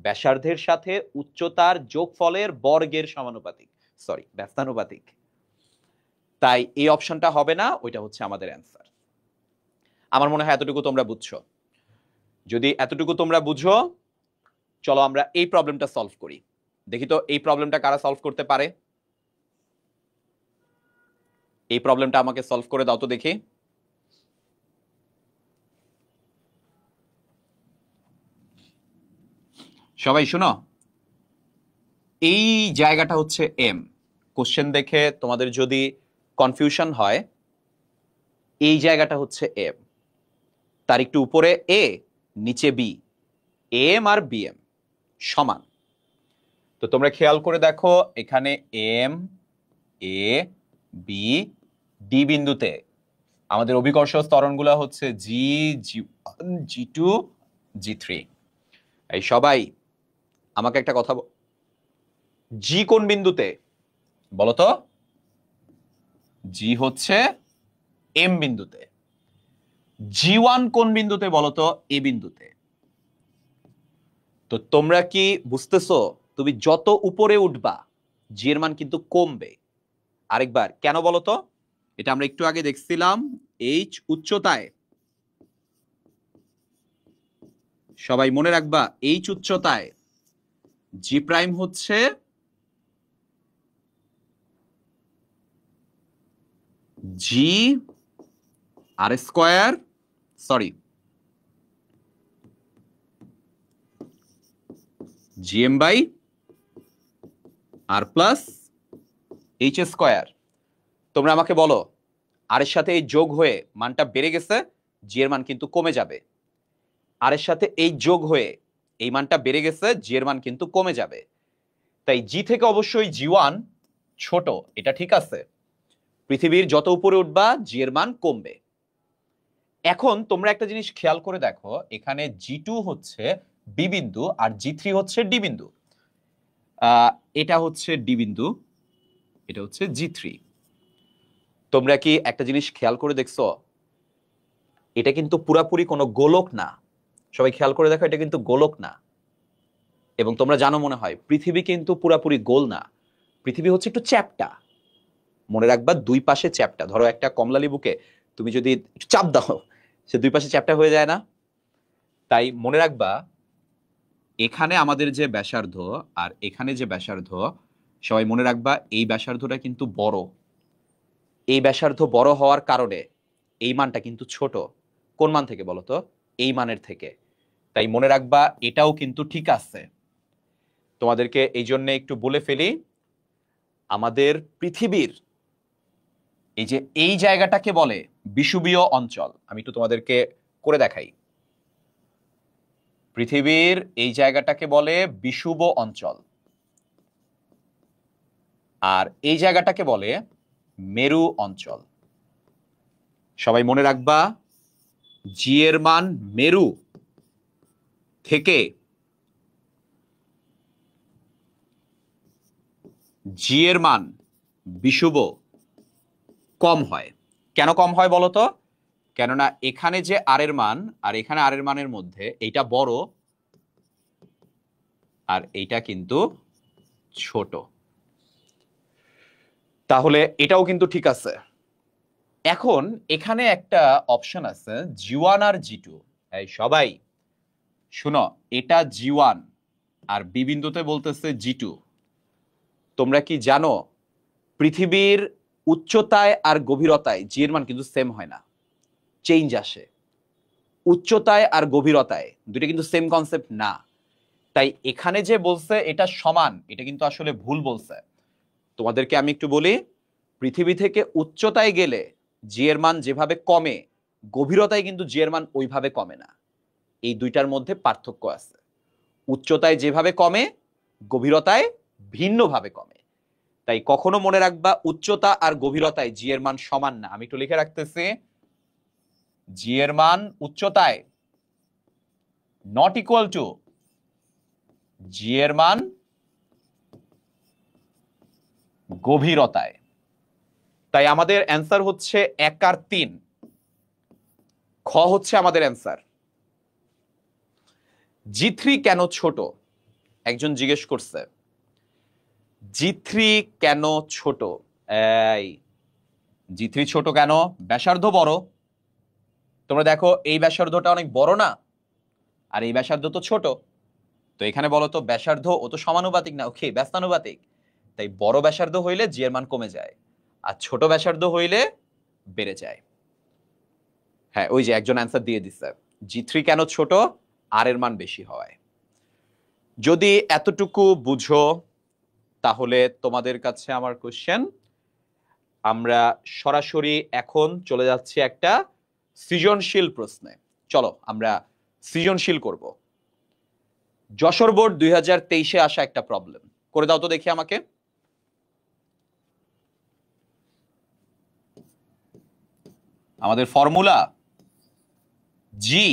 ব্যাসার্ধের সাথে উচ্চতার যোগফলের বর্গের সমানুপাতিক, সরি ব্যস্তানুপাতিক। তাই এই অপশনটা হবে না, ওইটা হচ্ছে আমাদের অ্যান্সার। আমার মনে হয় এতটুকু তোমরা বুঝছো। যদি এতটুকু তোমরা বুঝো, চলো আমরা এই প্রবলেমটা সলভ করি। দেখি তো এই প্রবলেমটা কারা সলভ করতে পারে। এই প্রবলেমটা আমাকে সলভ করে দাও তো দেখি। সবাই শুনো, এই জায়গাটা হচ্ছে এম। কোশ্চেন দেখে তোমাদের যদি কনফিউশন হয়, এই জায়গাটা হচ্ছে এম, তার একটু উপরে এ, নিচে B, M R B M সমান। তো তোমরা খেয়াল করে দেখো, এখানে এম, এ, বি, ডি বিন্দুতে আমাদের অভিকর্ষ ত্বরণগুলো হচ্ছে জি, জি1, জি2, জি3। এই সবাই আমাকে একটা কথা, জি কোন বিন্দুতে বলতো? জি হচ্ছে এম বিন্দুতে। জি1 কোন বিন্দুতে বলতো? এ বিন্দুতে। তো তোমরা কি বুঝতেছো, তুমি যত উপরে উঠবা জি এর মান কিন্তু কমবে। আরেকবার কেন বলতো? এটা আমরা একটু আগে দেখছিলাম, এইচ উচ্চতায়, সবাই মনে রাখবা, এইচ উচ্চতায় জি প্রাইম হচ্ছে g R square, sorry GM by R plus H square. তোমরা আমাকে বলো, আর এর সাথে এই যোগ হয়ে মানটা বেড়ে গেছে, জি এর মান কিন্তু কমে যাবে। আর এর সাথে এই যোগ হয়ে এই মানটা বেড়ে গেছে, জি এর মান কিন্তু কমে যাবে। তাই জি থেকে অবশ্যই জি1 ছোট, এটা ঠিক আছে। পৃথিবীর যত উপরে উঠবা জি এর মান কমবে। এখন তোমরা একটা জিনিস খেয়াল করে দেখো, এখানে জি2 হচ্ছে বি বিন্দু আর জি3 হচ্ছে ডি বিন্দু। এটা হচ্ছে ডি বিন্দু, এটা হচ্ছে জি3। তোমরা কি একটা জিনিস খেয়াল করে দেখছো, এটা কিন্তু পুরাপুরি কোনো গোলক না। সবাই খেয়াল করে দেখো, এটা কিন্তু গোলক না। এবং তোমরা জানো মনে হয় পৃথিবী কিন্তু পুরাপুরি গোল না, পৃথিবী হচ্ছে একটু চ্যাপ্টা। মনে রাখবা দুই পাশে চ্যাপ্টা। ধরো একটা কমলা লেবুকে তুমি যদি একটু চাপ দাও, সে দুই পাশে চ্যাপ্টা হয়ে যায় না? তাই মনে রাখবা, এখানে আমাদের যে ব্যাসার্ধ আর এখানে যে ব্যাসার্ধ, সবাই মনে রাখবা এই ব্যাসার্ধটা কিন্তু বড়। এই ব্যাসার্ধ বড় হওয়ার কারণে এই মানটা কিন্তু ছোট। কোন মান থেকে বলতো? এই মানের থেকে। তাই মনে রাখবা এটাও কিন্তু ঠিক আছে। তোমাদেরকে এই জন্য একটু বলে ফেলি, আমাদের পৃথিবীর এই যে এই জায়গাটাকে বলে বিষুবীয় অঞ্চল। আমি একটু তোমাদেরকে করে দেখাই। পৃথিবীর এই জায়গাটাকে বলে বিষুব অঞ্চল, আর এই জায়গাটাকে বলে মেরু অঞ্চল। সবাই মনে রাখবা, জি এর মান মেরু থেকে জি এর মান বিষুব কম হয়। কেন কম হয় বলতো? কেননা এখানে যে আর এর মান আর এখানে আর এর মানের মধ্যে এইটা বড়, আর এইটা কিন্তু ছোট। তাহলে এটাও কিন্তু ঠিক আছে। এখন এখানে একটা অপশন আছে জি1 আর জি2। এই সবাই শুনো, এটা জি1 আর বি বিন্দুতে বলতেছে জি2। তোমরা কি জানো পৃথিবীর উচ্চতায় আর গভীরতায় জি এর মান কিন্তু সেম হয় না, চেঞ্জ আসে। উচ্চতায় আর গভীরতায় দুইটা কিন্তু সেম কনসেপ্ট না। তাই এখানে যে বলছে এটা সমান, এটা কিন্তু আসলে ভুল বলছে। তোমাদেরকে আমি একটু বলি, পৃথিবী থেকে উচ্চতায় গেলে জি এর মান যেভাবে কমে, গভীরতায় কিন্তু জি এর মান ওইভাবে কমে না। এই দুইটার মধ্যে পার্থক্য আছে। উচ্চতায় যেভাবে কমে, গভীরতায় ভিন্নভাবে কমে। তাই কখনো মনে রাখবা উচ্চতা আর গভীরতায় জি এর মান সমান না। আমি একটু লিখে রাখতেছি, জি এর মান উচ্চতায় নট ইকুয়াল টু জি এর মান গভীরতায়। তাই আমাদের অ্যান্সার হচ্ছে 1 আর 3। খ হচ্ছে আমাদের অ্যান্সার। জি3 কেন ছোট? একজন জিজ্ঞেস করছে জি3 কেন ছোট। এই জি3 ছোট কেন? ব্যাসার্ধ বড়। তোমরা দেখো এই ব্যাসার্ধটা অনেক বড় না, আর এই ব্যাসার্ধ তো ছোট। তো এখানে বলো তো ব্যাসার্ধ ও তো সমানুপাতিক না, ওকে ব্যস্তানুপাতিক। তাই বড় ব্যাসার্ধ হইলে জি এর মান কমে যায়, আর ছোট ব্যাসার্ধ হইলে বেড়ে যায়। হ্যাঁ, ওই যে একজন অ্যান্সার দিয়ে দিচ্ছে, জি3 কেন ছোট? আর এর মান বেশি হওয়ায়। যদি এতটুকু বুঝো তাহলে তোমাদের কাছে আমার কোশ্চেন, আমরা সরাসরি এখন চলে যাচ্ছি একটা সৃজনশীল প্রশ্নে। চলো আমরা সৃজনশীল করব। যশোর বোর্ড 2023-এ আসা একটা প্রবলেম করে দাও তো দেখি আমাকে। আমাদের formula G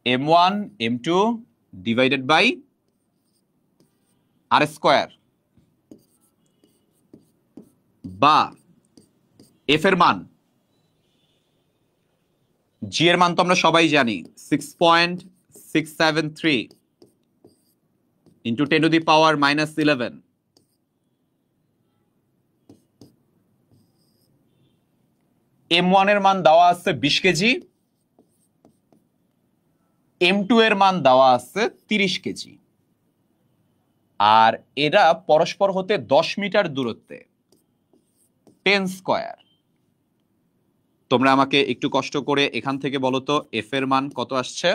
m1 m2 divided by r square, বা এফ এর মান, জি এর মান তো আমরা সবাই জানি 6.673 into 10 to the power -11। m1 এর মান দেওয়া আছে 20 কেজি, m2 এর মান দেওয়া আছে 30 কেজি, আর এরা পরস্পর হতে 10 মিটার দূরত্বে, 10 স্কয়ার। তোমরা আমাকে একটু কষ্ট করে এখান থেকে বলো তো এফ এর মান কত আসছে।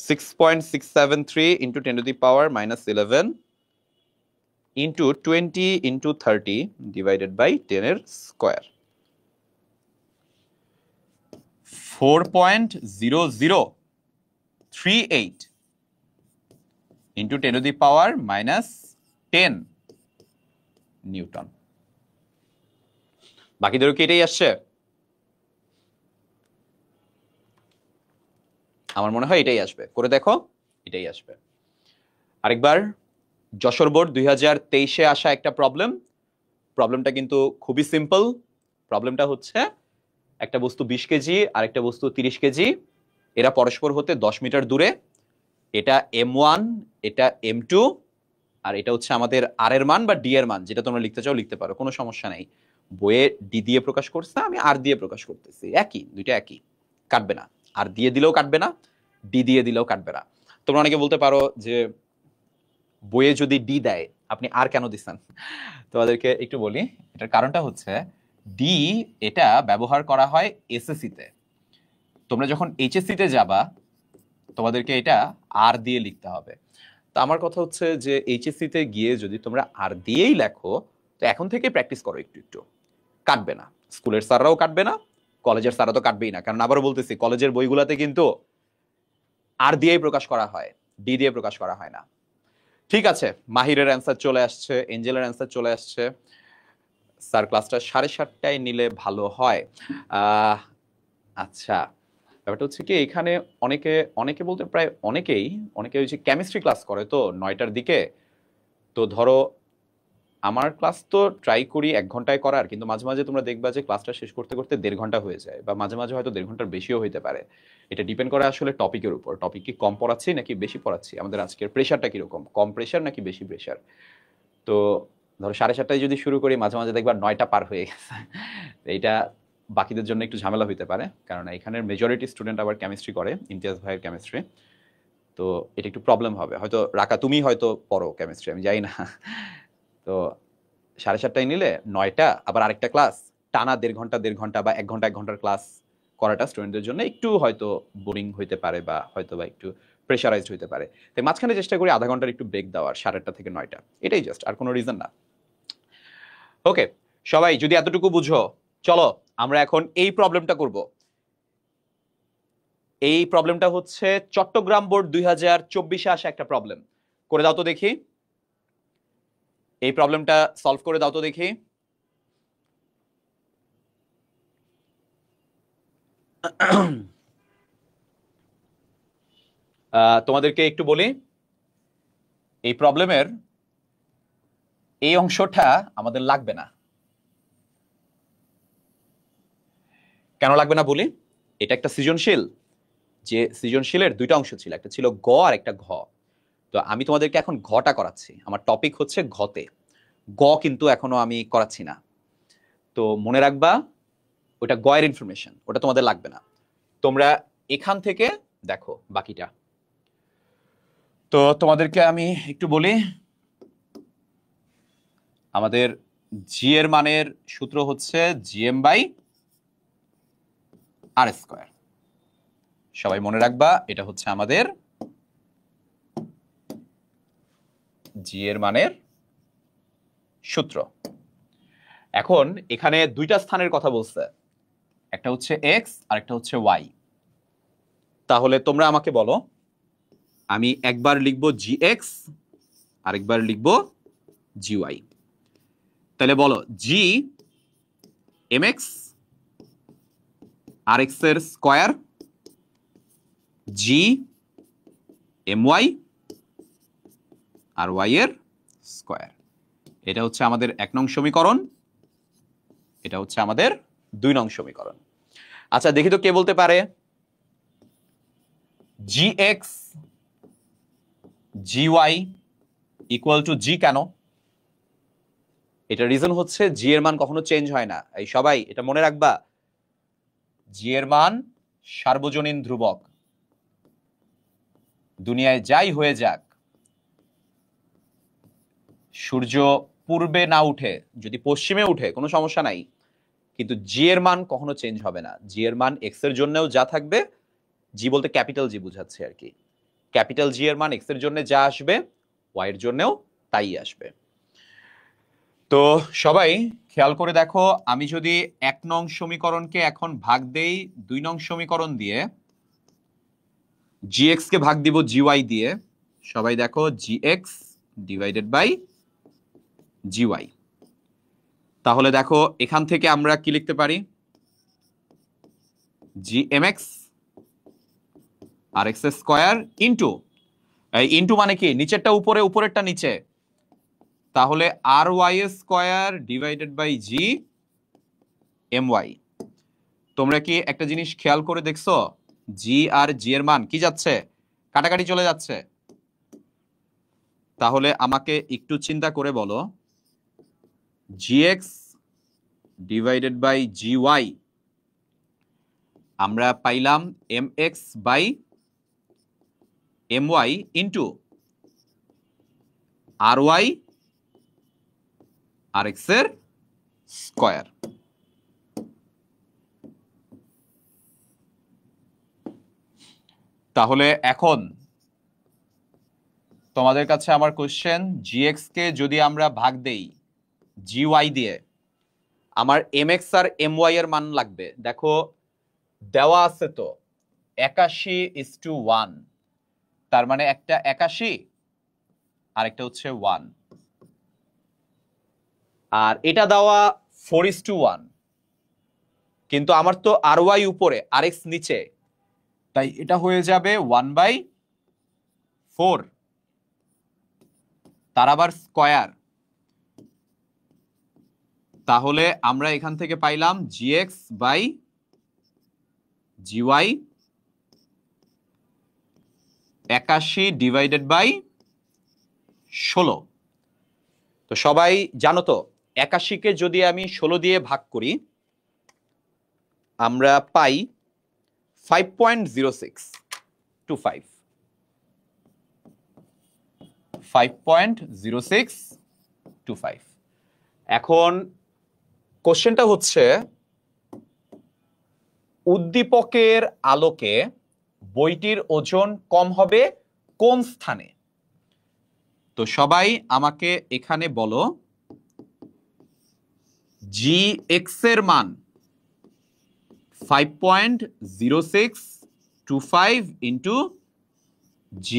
6.673 into 10 to the power -11 into 20 into 30 divided by 10 এর square, 4.0038 into 10 to the power -10 newton. বাকিদেরও কি এটাই আসছে? আমার মনে হয় এটাই আসবে, করে দেখো এটাই আসবে। আরেকবার, যশোর বোর্ড 2023-এ আসা একটা প্রবলেমটা কিন্তু খুবই সিম্পল। প্রবলেমটা হচ্ছে একটা বস্তু 20 কেজি আর একটা বস্তু 30 কেজি, এরা পরস্পর হতে 10 মিটার দূরে। এটা m1, এটা m2, আর এটা হচ্ছে আমাদের আর এর মান বা ডি এর মান, যেটা তোমরা লিখতে চাও লিখতে পারো, কোনো সমস্যা নেই। বইয়ে ডি দিয়ে প্রকাশ করছে, আমি আর দিয়ে প্রকাশ করতেছি, একই, দুইটা একই, কাটবে না। আর দিয়ে দিলেও কাটবে না, ডি দিয়ে দিলেও কাটবে না। তোমরা অনেকে বলতে পারো যে বইয়ে যদি ডি দেয় আপনি আর কেন দিচ্ছেন। তোমাদেরকে একটু বলি, এটার কারণটা হচ্ছে ডি এটা ব্যবহার করা হয় এসএসসি তে। তোমরা যখন এইচএসসি তে যাবা তোমাদেরকে এটা আর দিয়ে লিখতে হবে। তো আমার কথা হচ্ছে যে এইচএসসি তে গিয়ে যদি তোমরা আর দিয়েই লেখো, তো এখন থেকে প্র্যাকটিস করো একটু একটু, কাটবে না। স্কুলের স্যাররাও কাটবে না, কলেজের স্যাররা তো কাটবেই না, কারণ আবারও বলতেছি কলেজের বইগুলাতে কিন্তু আর দিয়েই প্রকাশ করা হয়, ডি দিয়ে প্রকাশ করা হয় না। ঠিক আছে, মাহিরের অ্যান্সার চলে আসছে, এঞ্জেলের অ্যান্সার চলে আসছে। স্যার ক্লাসটা 7:30টায় নিলে ভালো হয়। আচ্ছা, ব্যাপারটা হচ্ছে কি এখানে অনেকে অনেকে বলতে প্রায় অনেকে ওই যে কেমিস্ট্রি ক্লাস করে তো 9টার দিকে। তো ধরো আমার ক্লাস তো ট্রাই করি 1 ঘন্টায় করার, কিন্তু মাঝে মাঝে তোমরা দেখবা যে ক্লাসটা শেষ করতে করতে 1.5 ঘন্টা হয়ে যায়, বা মাঝে মাঝে হয়তো 1.5 ঘন্টার বেশিও হইতে পারে। এটা ডিপেন্ড করে আসলে টপিকের উপর, টপিক কি কম পড়াচ্ছি নাকি বেশি পড়াচ্ছি, আমাদের আজকের প্রেশারটা কিরকম, কম প্রেশার নাকি বেশি প্রেশার। তো ধরো 7:30টায় যদি শুরু করি, মাঝে মাঝে দেখবা 9টা পার হয়ে গেছে। এইটা বাকিদের জন্য একটু ঝামেলা হইতে পারে, কারণ এখানের মেজরিটি স্টুডেন্ট আবার কেমিস্ট্রি করে, ইমতিয়াজ ভাইয়ের কেমিস্ট্রি। তো এটা একটু প্রবলেম হবে হয়তো। রাকা তুমি হয়তো পড়ো কেমিস্ট্রি, আমি জানি না। তো 7:30টায় নিলে 9টা আবার আরেকটা ক্লাস, টানা 1.5 ঘন্টা বা 1 ঘন্টার ক্লাস করাটা স্টুডেন্টদের জন্য একটু হয়তো বোরিং হইতে পারে, বা হয়তো বা একটু প্রেশারাইজড হইতে পারে। তাই মাঝখানে চেষ্টা করি আধা ঘন্টার একটু ব্রেক দেওয়ার, 8:30 থেকে 9টা, এটাই জাস্ট, আর কোনো রিজন না। ওকে, সবাই যদি এতটুকু বুঝো, চলো আমরা এখন এই প্রবলেমটা করব। এই প্রবলেমটা হচ্ছে চট্টগ্রাম বোর্ড 2024-এ আসা একটা প্রবলেম। করে দাও তো দেখি, এই প্রবলেমটা সলভ করে দাও তো দেখি। তোমাদেরকে একটু বলি, এই প্রবলেমের এই অংশটা আমাদের লাগবে না। কেন লাগবে না বলি? এটা একটা সৃজনশীল, যে সৃজনশীলের 2টা অংশ ছিল, একটা ছিল গ আর একটা ঘ। তো আমি তোমাদেরকে এখন ঘটা করাচ্ছি, আমার টপিক হচ্ছে ঘতে, গ কিন্তু এখনো আমি করাচ্ছি না। তো মনে রাখবা ওটা গয়ের ইনফরমেশন, ওটা তোমাদের লাগবে না। তোমরা এখান থেকে দেখো বাকিটা। তো তোমাদেরকে আমি একটু বলি, আমাদের জি এর মানের সূত্র হচ্ছে gm/r²। সবাই মনে রাখবা এটা হচ্ছে আমাদের জি এর মানের সূত্র। এখন এখানে 2টা স্থানের কথা বলছে, একটা হচ্ছে এক্স আর একটা হচ্ছে ওয়াই। তাহলে তোমরা আমাকে বলো, আমি একবার লিখবো জি এক্স, আরেকবার লিখবো জি ওয়াই। তাহলে বলো জি এম এক্স আর এক্স এর স্কোয়ার, জি এম ওয়াই আর ওয়াই এর স্কোয়ার। এটা হচ্ছে আমাদের 1 নং সমীকরণ, এটা হচ্ছে আমাদের 2 নং সমীকরণ। আচ্ছা দেখি তো কে বলতে পারে g x g y equal to g কেন? এটা রিজন হচ্ছে জি এর মান কখনো চেঞ্জ হয় না। এই সবাই এটা মনে রাখবা, জি এর মান সার্বজনীন ধ্রুবক। দুনিয়ায় যাই হয়ে যাক, সূর্য পূর্বে না উঠে যদি পশ্চিমে উঠে কোনো সমস্যা নাই, কিন্তু জি এর মান কখনো চেঞ্জ হবে না। জি এর মান এক্স এর জন্যও যা থাকবে, জি বলতে ক্যাপিটাল জি বুঝাচ্ছে আর কি, ক্যাপিটাল জি এর মান এক্স এর জন্য যা আসবে ওয়াই এর জন্যও তাই আসবে। তো সবাই খেয়াল করে দেখো, আমি যদি 1 নং সমীকরণকে এখন ভাগ দেই 2 নং সমীকরণ দিয়ে, জি এক্স কে ভাগ দিব জি ওয়াই দিয়ে, সবাই দেখো g x divided by g Y. তাহলে দেখো এখান থেকে আমরা কি লিখতে পারি, জি এম এক্স আর এক্স স্কোয়ার ইন্টু, ইন্টু মানে কি নিচেরটা উপরে উপরেরটা নিচে, তাহলে R y square divided by G M y. তোমরা কি একটা জিনিস খেয়াল করে দেখছো, জি আর জি এর মান কি যাচ্ছে, কাটাকাটি চলে যাচ্ছে। তাহলে আমাকে একটু চিন্তা করে বলো, g x divided by g y আমরা পাইলাম M x by M y into R y R x এর স্কোয়ার। তাহলে এখন তোমাদের কাছে আমার কোশ্চেন, জি এক্স কে যদি আমরা ভাগ দেই জি ওয়াই দিয়ে, আমার এম এক্স আর এম ওয়াই এর মান লাগবে। দেখো দেওয়া আছে তো 81:1, তার মানে একটা 81 আর একটা হচ্ছে 1, আর এটা দেওয়া 4:1, কিন্তু আমার তো আর ওয়াই উপরে আর এক্স নিচে, তাই এটা হয়ে যাবে 1/4, তার আবার স্কয়ার। তাহলে আমরা এখান থেকে পাইলাম gx by gy 81 divided by 16। তো সবাই জানো তো 81কে যদি আমি 16 দিয়ে ভাগ করি আমরা পাই 5.0625। 5.0625। এখন কোশ্চেনটা হচ্ছে উদ্দীপকের আলোকে বইটির ওজন কম হবে কোন স্থানে? তো সবাই আমাকে এখানে বলো gx এর মান 5.0625 ইন্টু gy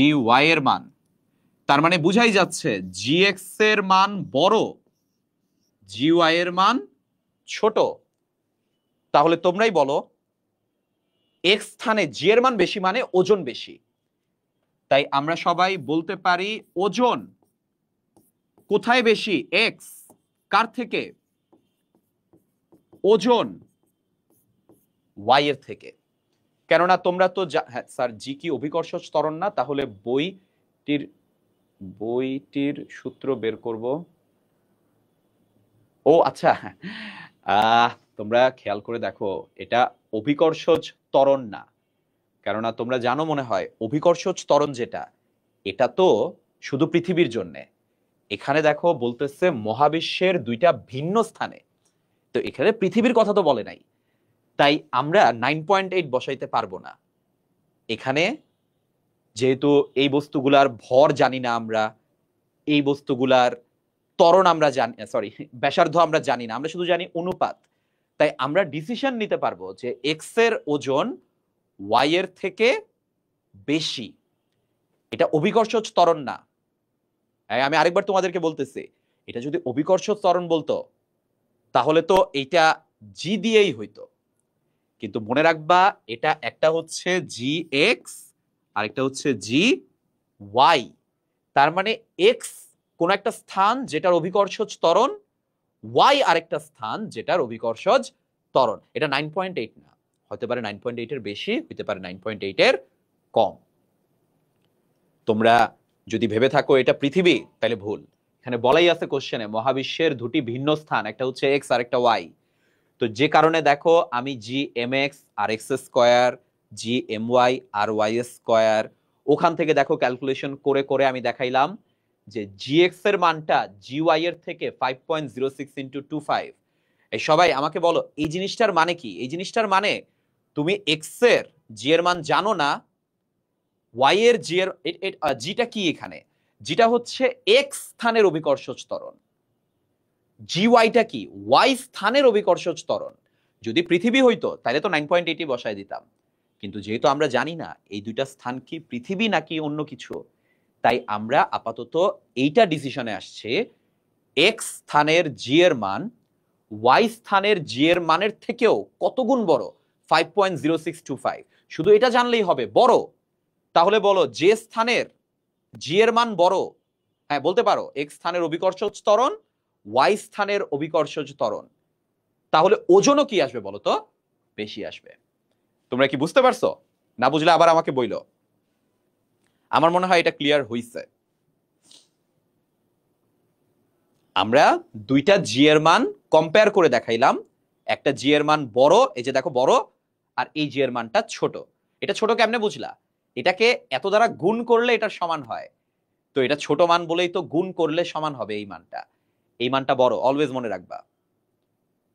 এর মান, তার মানে বুঝাই যাচ্ছে gx এর মান বড়, gy এর মান ছোট। তাহলে তোমরাই বলো x স্থানে g এর মান বেশি মানে ওজন বেশি। তাই আমরা সবাই বলতে পারি ওজন কোথায় বেশি? x কার থেকে? ওজন y এর থেকে। কেননা তোমরা তো হ্যাঁ স্যার জি কি অভিকর্ষ ত্বরণ না, তাহলে বইটির সূত্র বের করব। ও আচ্ছা, তোমরা খেয়াল করে দেখো এটা অভিকর্ষজ ত্বরণ না, কেননা তোমরা জানো মনে হয় অভিকর্ষজ ত্বরণ যেটা এটা তো শুধু পৃথিবীর জন্যে। এখানে দেখো বলতেছে মহাবিশ্বের দুইটা ভিন্ন স্থানে, তো এখানে পৃথিবীর কথা তো বলে নাই, তাই আমরা 9.8 বসাইতে পারবো না। এখানে যেহেতু এই বস্তুগুলার ভর জানি না আমরা, এই বস্তুগুলার ত্বরণ আমরা জানি, সরি ব্যাসার্ধ আমরা জানি না, আমরা শুধু জানি অনুপাত, তাই আমরা ডিসিশন নিতে পারবো যে এক্স এর ওজন ওয়াই এর থেকে বেশি। এটা অভিকর্ষজ ত্বরণ না। আমি আরেকবার তোমাদেরকে বলতেছি, এটা যদি অভিকর্ষজ ত্বরণ বলতো তাহলে তো এইটা জি দিয়েই হইতো, কিন্তু মনে রাখবা এটা একটা হচ্ছে জি এক্স আর একটা হচ্ছে জি ওয়াই। তার মানে এক্স কোন একটা স্থান যেটার অভিকর্ষজ ত্বরণ, ওয়াই আরেকটা স্থান যেটার অভিকর্ষজ ত্বরণ। এটা 9.8 না, হতে পারে 9.8 এর বেশি, হতে পারে 9.8 এর কম। তোমরা যদি ভেবে থাকো এটা পৃথিবী তাহলে ভুল। এখানে বলাই আছে কোশ্চেনে মহাবিশ্বের দুটি ভিন্ন স্থান, একটা হচ্ছে এক্স আর একটা ওয়াই। তো যে কারণে দেখো আমি জি এম এক্স আর x square, G M Y আর ওয়াই স্কোয়ার, ওখান থেকে দেখো ক্যালকুলেশন করে করে আমি দেখাইলাম যে জি এক্স এর মানটা জি ওয়াই এর থেকে 5.06 ইন্টু 25। এই সবাই আমাকে বলো এই জিনিসটার মানে কি? এই জিনিসটার মানে তুমি এক্স এর জি এর মান জানো না, ওয়াই এর জি এর জিটা কি? এখানে জিটা হচ্ছে এক্স স্থানের অভিকর্ষজ ত্বরণ, জি ওয়াইটা কি? ওয়াই স্থানের অভিকর্ষজ ত্বরণ। যদি পৃথিবী হইতো তাহলে তো 9.8 বসায় দিতাম, কিন্তু যেহেতু আমরা জানি না এই দুইটা স্থান কি পৃথিবী নাকি অন্য কিছু, তাই আমরা আপাতত এইটা ডিসিশনে আসছে এক্স স্থানের জি এর মান ওয়াই স্থানের জি এর মানের থেকেও কত গুণ বড়? 5.0625। শুধু এটা জানলেই হবে বড়। তাহলে বলো যে স্থানের জি এর মান বড়, হ্যাঁ বলতে পারো এক্স স্থানের অভিকর্ষজ ত্বরণ, ওয়াই স্থানের অভিকর্ষজ ত্বরণ, তাহলে ওজনও কি আসবে বলো তো? বেশি আসবে। তোমরা কি বুঝতে পারছো? না বুঝলে আবার আমাকে বইলো। আমার মনে হয় এটা ক্লিয়ার হইছে। আমরা দুইটা জি এর মান কম্পেয়ার করে দেখাইলাম, একটা জি এর মান বড়, এই যে দেখো বড়, আর এই জি এর মানটা ছোট। এটা ছোট কেমনে বুঝলা? এটাকে এত দ্বারা গুণ করলে এটার সমান হয়, তো এটা ছোট মান বলেই তো গুণ করলে সমান হবে এই মানটা। এই মানটা বড়, অলওয়েজ মনে রাখবা।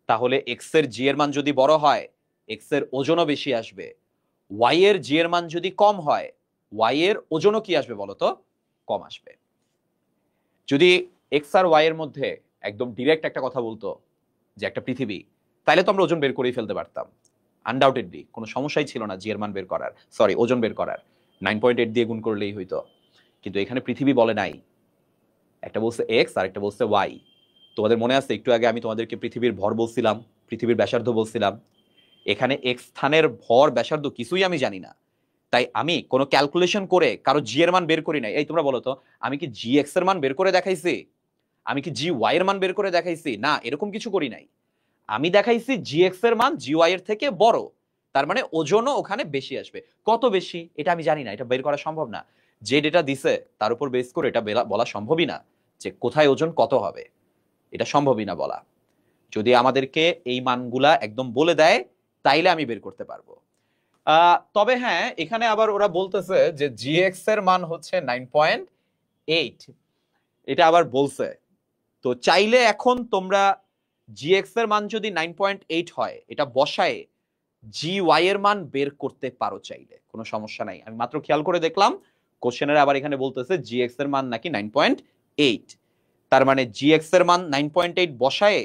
তাহলে এক্স এর জি এর মান যদি বড় হয় এক্স এর ওজনও বেশি আসবে, ওয়াই এর জি এর মান যদি কম হয় ওয়াই এর ওজনও কি আসবে বলো তো? কম আসবে। যদি এক্স আর ওয়াই এর মধ্যে একদম ডিরেক্ট একটা কথা বলতো যে একটা পৃথিবী, তাহলে তো আমরা ওজন বের করেই ফেলতে পারতাম আনডাউটেডলি, কোনো সমস্যাই ছিল না জি এর মান বের করার, সরি ওজন বের করার, 9.8 দিয়ে গুণ করলেই হইতো। কিন্তু এখানে পৃথিবী বলে নাই, একটা বলছে এক্স আর একটা বলছে ওয়াই। তোমাদের মনে আছে একটু আগে আমি তোমাদেরকে পৃথিবীর ভর বলছিলাম, পৃথিবীর ব্যাসার্ধ বলছিলাম, এখানে এক্স স্থানের ভর ব্যাসার্ধ কিছুই আমি জানি না, তাই আমি কোনো ক্যালকুলেশন করে কারো জি এর মান বের করি নাই। এই তোমরা বলো তো আমি কি জি এক্স এর মান বের করে দেখাইছি? আমি কি জি ওয়াই এর মান বের করে দেখাইছি? না, এরকম কিছু করি নাই। আমি দেখাইছি জি এক্স এর মান জি ওয়াই এর থেকে বড়, তার মানে ওজনও ওখানে বেশি আসবে। কত বেশি এটা আমি জানি না, এটা বের করা সম্ভব না। যে ডেটা দিছে তার উপর বেস করে এটা বলা সম্ভবই না যে কোথায় ওজন কত হবে, এটা সম্ভবই না বলা। যদি আমাদেরকে এই মানগুলা একদম বলে দেয় তাইলে আমি বের করতে পারবো। তবে হ্যাঁ, এখানে আবার ওরা বলতেছে যে জিএক্স এর মান হচ্ছে 9.8, এটা আবার বলছে। তো চাইলে এখন তোমরা জিএক্স এর মান যদি 9.8 হয়, এটা বসায় জি ওয়াই এর মান বের করতে পারো, চাইলে কোনো সমস্যা নাই। আমি মাত্র খেয়াল করে দেখলাম কোশ্চেনের আবার এখানে বলতেছে জিএক্স এর মান নাকি 9.8, তার মানে জিএক্স এর মান 9.8 বসায়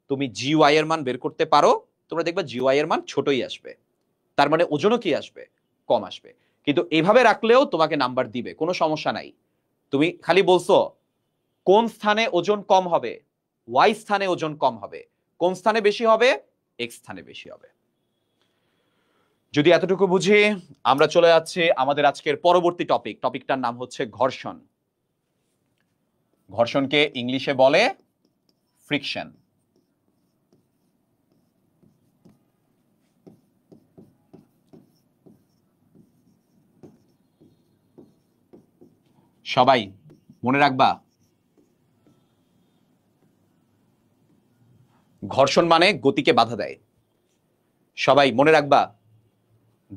তুমি জি ওয়াই এর মান বের করতে পারো। তোমরা দেখবা জি ওয়াই এর মান ছোটই আসবে, তার মানে ওজনও কি আসবে? কম আসবে। কিন্তু এইভাবে রাখলেও তোমাকে নাম্বার দিবে, কোনো সমস্যা নাই। তুমি খালি বলছো কোন স্থানে ওজন কম হবে, ওয়াই স্থানে ওজন কম হবে, কোন স্থানে বেশি হবে, এক্স স্থানে বেশি হবে। যদি এতটুকু বুঝি, আমরা চলে যাচ্ছি আমাদের আজকের পরবর্তী টপিকটার নাম হচ্ছে ঘর্ষণ। ঘর্ষণকে ইংলিশে বলে ফ্রিকশন। সবাই মনে রাখবা, ঘর্ষণ মানে গতিকে বাধা দেয়। সবাই মনে রাখবা,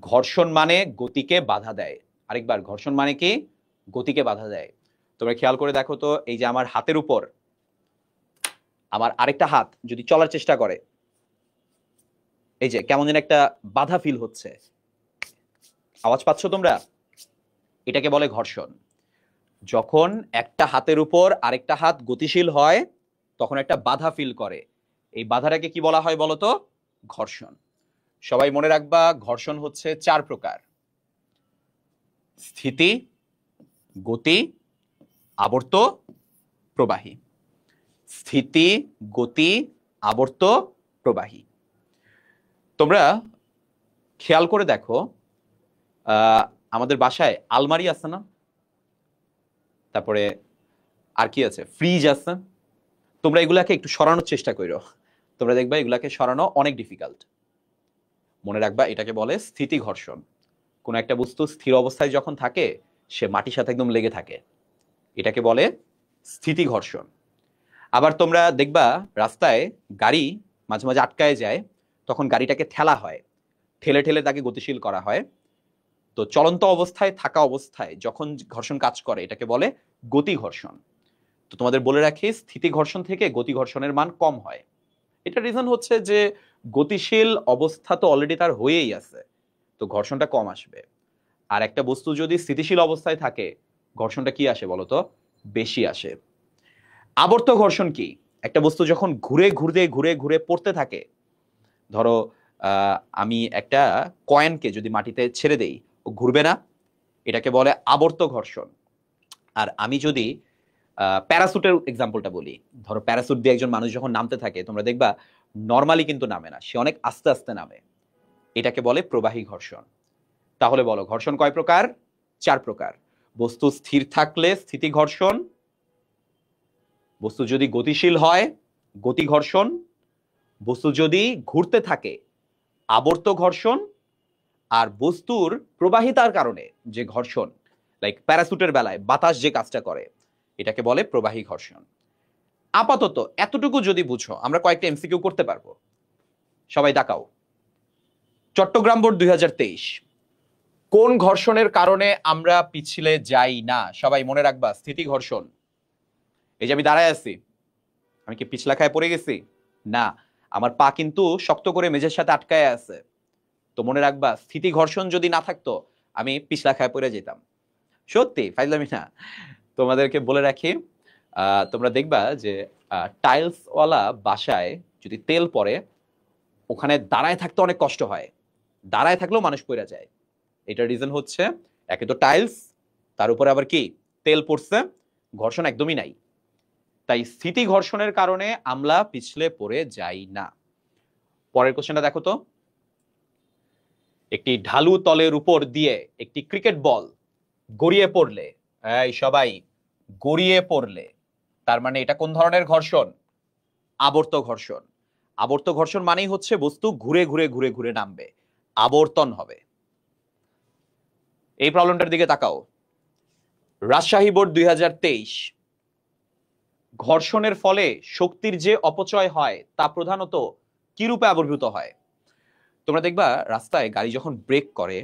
ঘর্ষণ মানে গতিকে বাধা দেয়। আরেকবার, ঘর্ষণ মানে কি? গতিকে বাধা দেয়। তোমরা খেয়াল করে দেখো তো, এই যে আমার হাতের উপর আমার আরেকটা হাত যদি চলার চেষ্টা করে, এই যে কেমন যেন একটা বাধা ফিল হচ্ছে, আওয়াজ পাচ্ছ তোমরা? এটাকে বলে ঘর্ষণ। যখন একটা হাতের উপর আরেকটা হাত গতিশীল হয় তখন একটা বাধা ফিল করে, এই বাধাটাকে কি বলা হয় বলতো? ঘর্ষণ। সবাই মনে রাখবা, ঘর্ষণ হচ্ছে 4 প্রকার: স্থিতি, গতি, আবর্ত, প্রবাহী। স্থিতি, গতি, আবর্ত, প্রবাহী। তোমরা খেয়াল করে দেখো, আমাদের বাসায় আলমারি আছে না, তারপরে আর কি আছে, ফ্রিজ আছে। তোমরা এগুলাকে একটু সরানোর চেষ্টা করো, তোমরা দেখবা এগুলাকে সরানো অনেক ডিফিকাল্ট। মনে রাখবা, এটাকে বলে স্থিতি ঘর্ষণ। কোন একটা বস্তু স্থির অবস্থায় যখন থাকে সে মাটির সাথে একদম লেগে থাকে, এটাকে বলে স্থিতি ঘর্ষণ। আবার তোমরা দেখবা রাস্তায় গাড়ি মাঝে মাঝে আটকায় যায়, তখন গাড়িটাকে ঠেলা হয়, ঠেলে ঠেলে তাকে গতিশীল করা হয়। তো চলন্ত অবস্থায় থাকা অবস্থায় যখন ঘর্ষণ কাজ করে এটাকে বলে গতি ঘর্ষণ। তো তোমাদের বলে রাখি, স্থিতি ঘর্ষণ থেকে গতি ঘর্ষণের মান কম হয়। এটা রিজন হচ্ছে যে গতিশীল অবস্থা তো অলরেডি তার হয়েই আছে, তো ঘর্ষণটা কম আসবে। আর একটা বস্তু যদি স্থিতিশীল অবস্থায় থাকে, ঘর্ষণটা কি আসে বলতো? বেশি আসে। আবর্ত ঘর্ষণ কি? একটা বস্তু যখন ঘুরে ঘুরে ঘুরে ঘুরে পড়তে থাকে, ধরো আমি একটা কয়েনকে যদি মাটিতে ছেড়ে দেই, ও ঘুরবে না, এটাকে বলে আবর্ত ঘর্ষণ। আর আমি যদি প্যারাসুটের এক্সাম্পলটা বলি, ধরো প্যারাসুট দিয়ে একজন মানুষ যখন নামতে থাকে, তোমরা দেখবা নর্মালি কিন্তু নামে না, সে অনেক আস্তে আস্তে নামে, এটাকে বলে প্রবাহী ঘর্ষণ। তাহলে বলো, ঘর্ষণ কয় প্রকার? 4 প্রকার। বস্তু স্থির থাকলে স্থিতি ঘর্ষণ, বস্তু যদি গতিশীল হয় গতি ঘর্ষণ, বস্তু যদি ঘুরতে থাকে আবর্ত ঘর্ষণ, আর বস্তুর প্রবাহিতার কারণে যে ঘর্ষণ, লাইক প্যারাসুটের বেলায় বাতাস যে কাজটা করে, এটাকে বলে প্রবাহী ঘর্ষণ। আপাতত এতটুকু যদি বুঝো, আমরা কয়েকটা এমসিকিউ করতে পারবো। সবাই তাকাও, চট্টগ্রাম বোর্ড 2023, কোন ঘর্ষণের কারণে আমরা পিছলে যাই না? সবাই মনে রাখবা, স্থিতি ঘর্ষণ। এই যে আমি দাঁড়ায় আছি, আমি কি পিছলা খায় পড়ে গেছি? না, আমার পা কিন্তু শক্ত করে মেঝের সাথে আটকায় আছে। তো মনে রাখবা, স্থিতি ঘর্ষণ যদি না থাকতো আমি পিছলা খায় পড়ে যেতাম। সত্যি, ফাইজলামি না। তোমাদেরকে বলে রাখি, তোমরা দেখবা যে টাইলসওয়ালা বাসায় যদি তেল পড়ে, ওখানে দাঁড়ায় থাকতে অনেক কষ্ট হয়, দাঁড়ায় থাকলেও মানুষ পড়ে যায়। এটার রিজন হচ্ছে, একে তো টাইলস, তার উপরে আবার কি তেল পড়ছে, ঘর্ষণ একদমই নাই। তাই স্থিতি ঘর্ষণের কারণে আমরা পিছলে পড়ে যাই না। পরের কোশ্চেনটা দেখো তো, একটি ঢালু তলের উপর দিয়ে একটি ক্রিকেট বল গড়িয়ে পড়লে, এই সবাই, গড়িয়ে পড়লে তার মানে এটা কোন ধরনের ঘর্ষণ? আবর্ত ঘর্ষণ। আবর্ত ঘর্ষণ মানেই হচ্ছে বস্তু ঘুরে ঘুরে ঘুরে ঘুরে নামবে, আবর্তন হবে। এই প্রবলেমটার দিকে তাকাও। রাজশাহী বোর্ড 2023, ঘর্ষণের ফলে শক্তির যে অপচয় হয় তা প্রধানত কি রূপে আবির্ভূত হয়? তোমরা দেখবা রাস্তায় গাড়ি যখন ব্রেক করে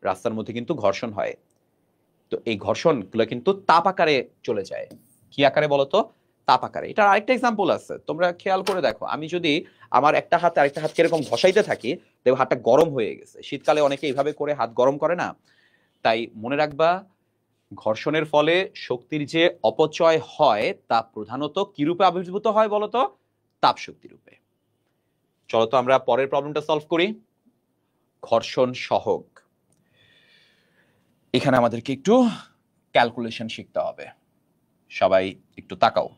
রাস্তার মধ্যে কিন্তু ঘর্ষণ হয়। তো এই ঘর্ষণগুলো কিন্তু তাপ আকারে চলে যায়। কি আকারে বলো তো? তাপ আকারে। এটার আরেকটা এক্সাম্পল আছে, তোমরা খেয়াল করে দেখো। আমি যদি আমার একটা হাতে আরেকটা হাতকে এরকম ঘষাইতে থাকি, দেখো হাতটা গরম হয়ে গেছে। শীতকালে অনেকে এইভাবে করে হাত গরম করে না? তাই মনে রাখবা, ঘর্ষণের ফলে শক্তির যে অপচয় হয় তা প্রধানত কি রূপে আবির্ভূত হয় বলতো? তাপ শক্তি রূপে। চলো তো আমরা পরের প্রবলেমটা সলভ করি। ঘর্ষণ সহগ। এখানে আমাদেরকে একটু ক্যালকুলেশন শিখতে হবে। সবাই একটু তাকাও।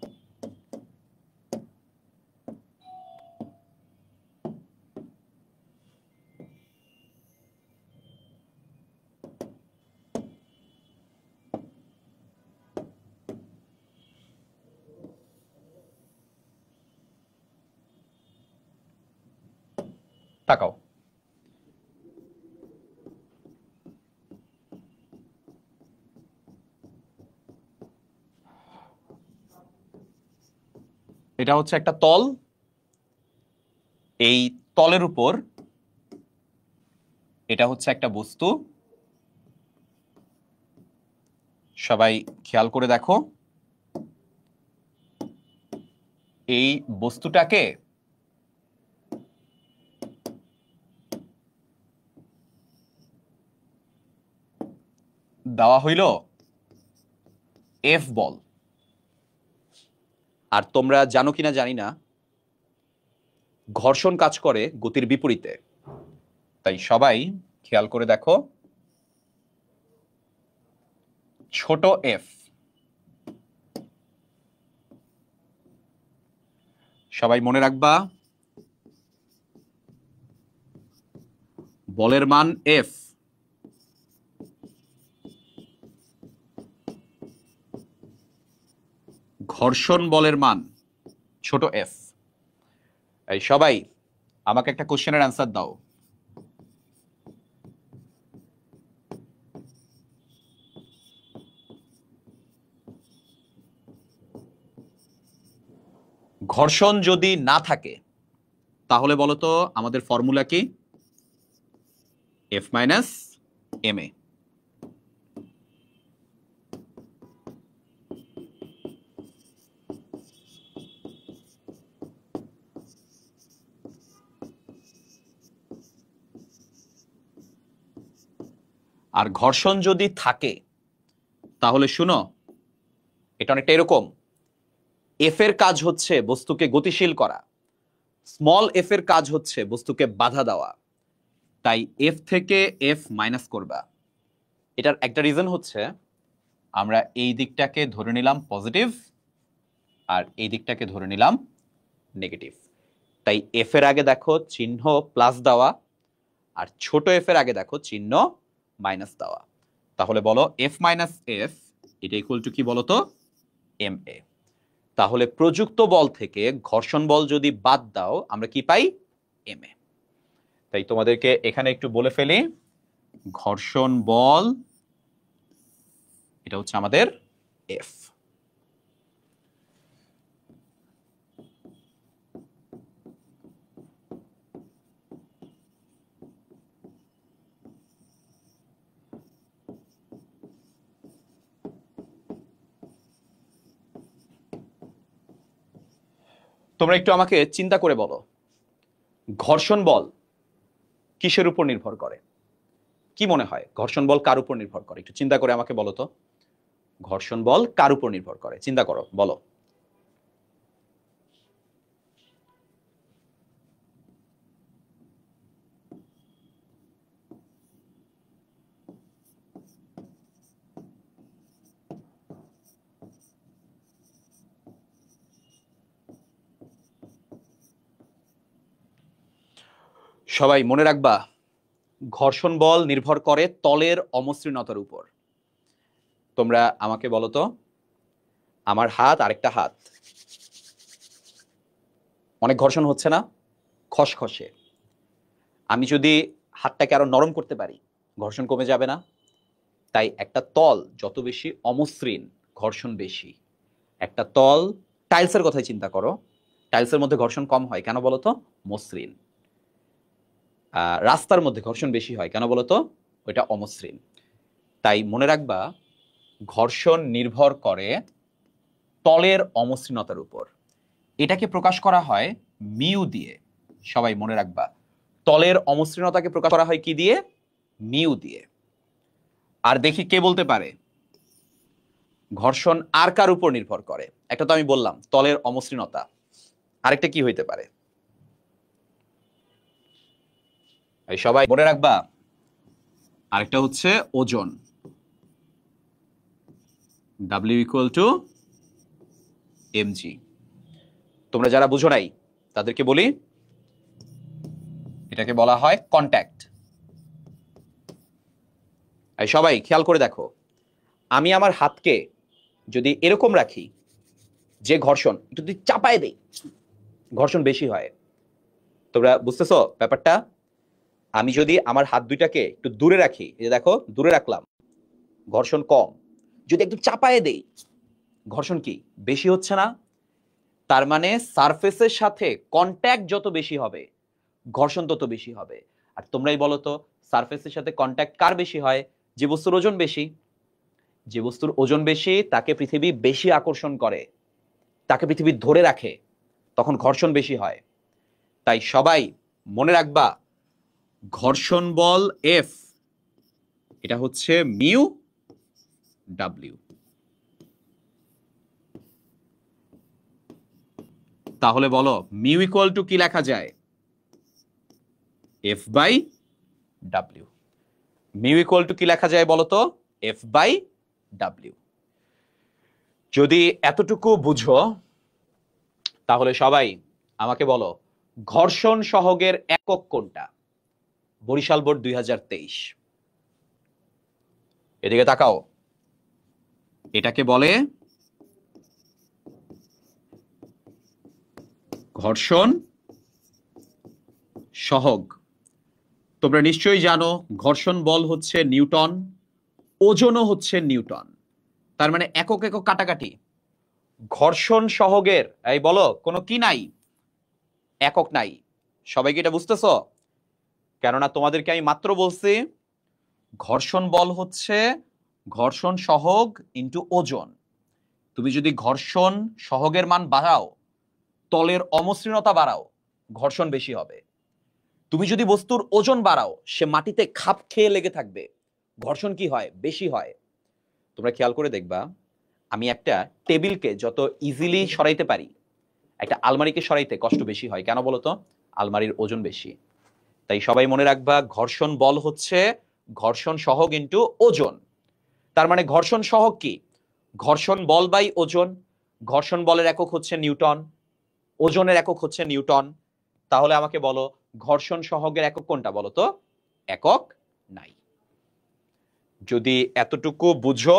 তাকাও। এটা হচ্ছে একটা তল। এই তলের উপর এটা হচ্ছে একটা বস্তু। সবাই খেয়াল করে দেখো, এই বস্তুটাকে দেওয়া হইল এফ বল। আর তোমরা জানো কিনা জানি না, ঘর্ষণ কাজ করে গতির বিপরীতে। তাই সবাই খেয়াল করে দেখো, ছোট এফ, সবাই মনে রাখবা, বলের মান এফ, ঘর্ষণ বলের মান ছোট এফ। এই সবাই আমাকে একটা কোশ্চেনের অ্যান্সার দাও। ঘর্ষণ যদি না থাকে তাহলে বলতো আমাদের ফর্মুলা কি? F minus M A. আর ঘর্ষণ যদি থাকে তাহলে শুনো, এটা অনেকটা এরকম। এফ এর কাজ হচ্ছে বস্তুকে গতিশীল করা, স্মল এফ এর কাজ হচ্ছে বস্তুকে বাধা দেওয়া। তাই এফ থেকে এফ মাইনাস করবা। এটার একটা রিজন হচ্ছে আমরা এই দিকটাকে ধরে নিলাম পজিটিভ আর এই দিকটাকে ধরে নিলাম নেগেটিভ। তাই এফ এর আগে দেখো চিহ্ন প্লাস দেওয়া, আর ছোট এফ এর আগে দেখো চিহ্ন মাইনাস দেওয়া। তাহলে বলো এফ মাইনাস এফ এটা ইকুয়াল টু কি বলতো? M A. তাহলে প্রযুক্ত বল থেকে ঘর্ষণ বল যদি বাদ দাও আমরা কি পাই? M A. তাই তোমাদেরকে এখানে একটু বলে ফেলি, ঘর্ষণ বল এটা হচ্ছে আমাদের এফ। তোমরা একটু আমাকে চিন্তা করে বলো, ঘর্ষণ বল কিসের উপর নির্ভর করে? কি মনে হয় ঘর্ষণ বল কার উপর নির্ভর করে? একটু চিন্তা করে আমাকে বলো তো, ঘর্ষণ বল কার উপর নির্ভর করে? চিন্তা করো, বলো। সবাই মনে রাখবা, ঘর্ষণ বল নির্ভর করে তলের অমসৃণতার উপর। তোমরা আমাকে বলো তো, আমার হাত আরেকটা হাত, অনেক ঘর্ষণ হচ্ছে না? খসখসে। আমি যদি হাতটাকে আরো নরম করতে পারি, ঘর্ষণ কমে যাবে না? তাই একটা তল যত বেশি অমসৃণ, ঘর্ষণ বেশি। একটা তল, টাইলসের কথাই চিন্তা করো, টাইলসের মধ্যে ঘর্ষণ কম হয় কেন বলো তো? মসৃণ। রাস্তার মধ্যে ঘর্ষণ বেশি হয় কেন বলো তো? ওইটা অমসৃণ। তাই মনে রাখবা, ঘর্ষণ নির্ভর করে তলের অমসৃণতার উপর। এটাকে প্রকাশ করা হয় মিউ দিয়ে। সবাই মনে রাখবা, তলের অমসৃণতাকে প্রকাশ করা হয় কি দিয়ে? মিউ দিয়ে। আর দেখি কে বলতে পারে ঘর্ষণ আর কার উপর নির্ভর করে? একটা তো আমি বললাম তলের অমসৃণতা, আরেকটা কি হইতে পারে? এই সবাই মনে রাখবা, আরেকটা হচ্ছে ওজন। W = mg। তোমরা যারা বুঝো নাই তাদেরকে বলি, এটাকে বলা হয় কন্ট্যাক্ট। এই সবাই খেয়াল করে দেখো, আমি আমার হাতকে যদি এরকম রাখি, যে ঘর্ষণ একটু যদি চাপায় দেই, ঘর্ষণ বেশি হয়। তোমরা বুঝতেছো ব্যাপারটা? আমি যদি আমার হাত দুইটাকে একটু দূরে রাখি, এই যে দেখো দূরে রাখলাম, ঘর্ষণ কম। যদি একটু চাপায় দেই, ঘর্ষণ কি বেশি হচ্ছে না? তার মানে সারফেসের সাথে কন্ট্যাক্ট যত বেশি হবে, ঘর্ষণ তত বেশি হবে। আর তোমরাই বলো তো, সারফেসের সাথে কন্ট্যাক্ট কার বেশি হয়? যে বস্তুর ওজন বেশি। যে বস্তুর ওজন বেশি তাকে পৃথিবী বেশি আকর্ষণ করে, তাকে পৃথিবী ধরে রাখে, তখন ঘর্ষণ বেশি হয়। তাই সবাই মনে রাখবা, ঘর্ষণ বল এফ, এটা হচ্ছে মিউ ডাব্লিউ। তাহলে বলো মিউ ইকুয়াল টু কি লেখা যায়? F by W. Mu equal to কি লেখা যায় বলো তো? F by W. যদি এতটুকু বুঝো, তাহলে সবাই আমাকে বলো ঘর্ষণ সহগের একক কোনটা? বরিশাল বোর্ড 2023। এদিকে তাকাও, এটাকে বলে ঘর্ষণ সহগ। তোমরা নিশ্চয়ই জানো ঘর্ষণ বল হচ্ছে নিউটন, ওজনও হচ্ছে নিউটন। তার মানে একক একক কাটাকাটি। ঘর্ষণ সহগের এই বলো কোনো কি নাই? একক নাই। সবাই কি এটা বুঝতেছো? কেননা তোমাদেরকে আমি মাত্র বলছি ঘর্ষণ বল হচ্ছে ঘর্ষণ সহগ ইন্টু ওজন। তুমি যদি ঘর্ষণ সহগের মান বাড়াও, তলের অমসৃণতা বাড়াও, ঘর্ষণ বেশি হবে। তুমি যদি বস্তুর ওজন বাড়াও, সে মাটিতে খাপ খেয়ে লেগে থাকবে, ঘর্ষণ কি হয়? বেশি হয়। তোমরা খেয়াল করে দেখবা, আমি একটা টেবিলকে যত ইজিলি সরাইতে পারি, একটা আলমারিকে সরাইতে কষ্ট বেশি হয় কেন বলো তো? আলমারির ওজন বেশি। তাই সবাই মনে রাখবা, ঘর্ষণ বল হচ্ছে ঘর্ষণ সহগ ইন্টু ওজন। তার মানে ঘর্ষণ সহগ কি? ঘর্ষণ বল বাই ওজন। ঘর্ষণ বলের একক হচ্ছে নিউটন, ওজনের একক হচ্ছে নিউটন। তাহলে আমাকে বলো ঘর্ষণ সহগের একক কোনটা বলো তো? একক নাই। যদি এতটুকু বুঝো,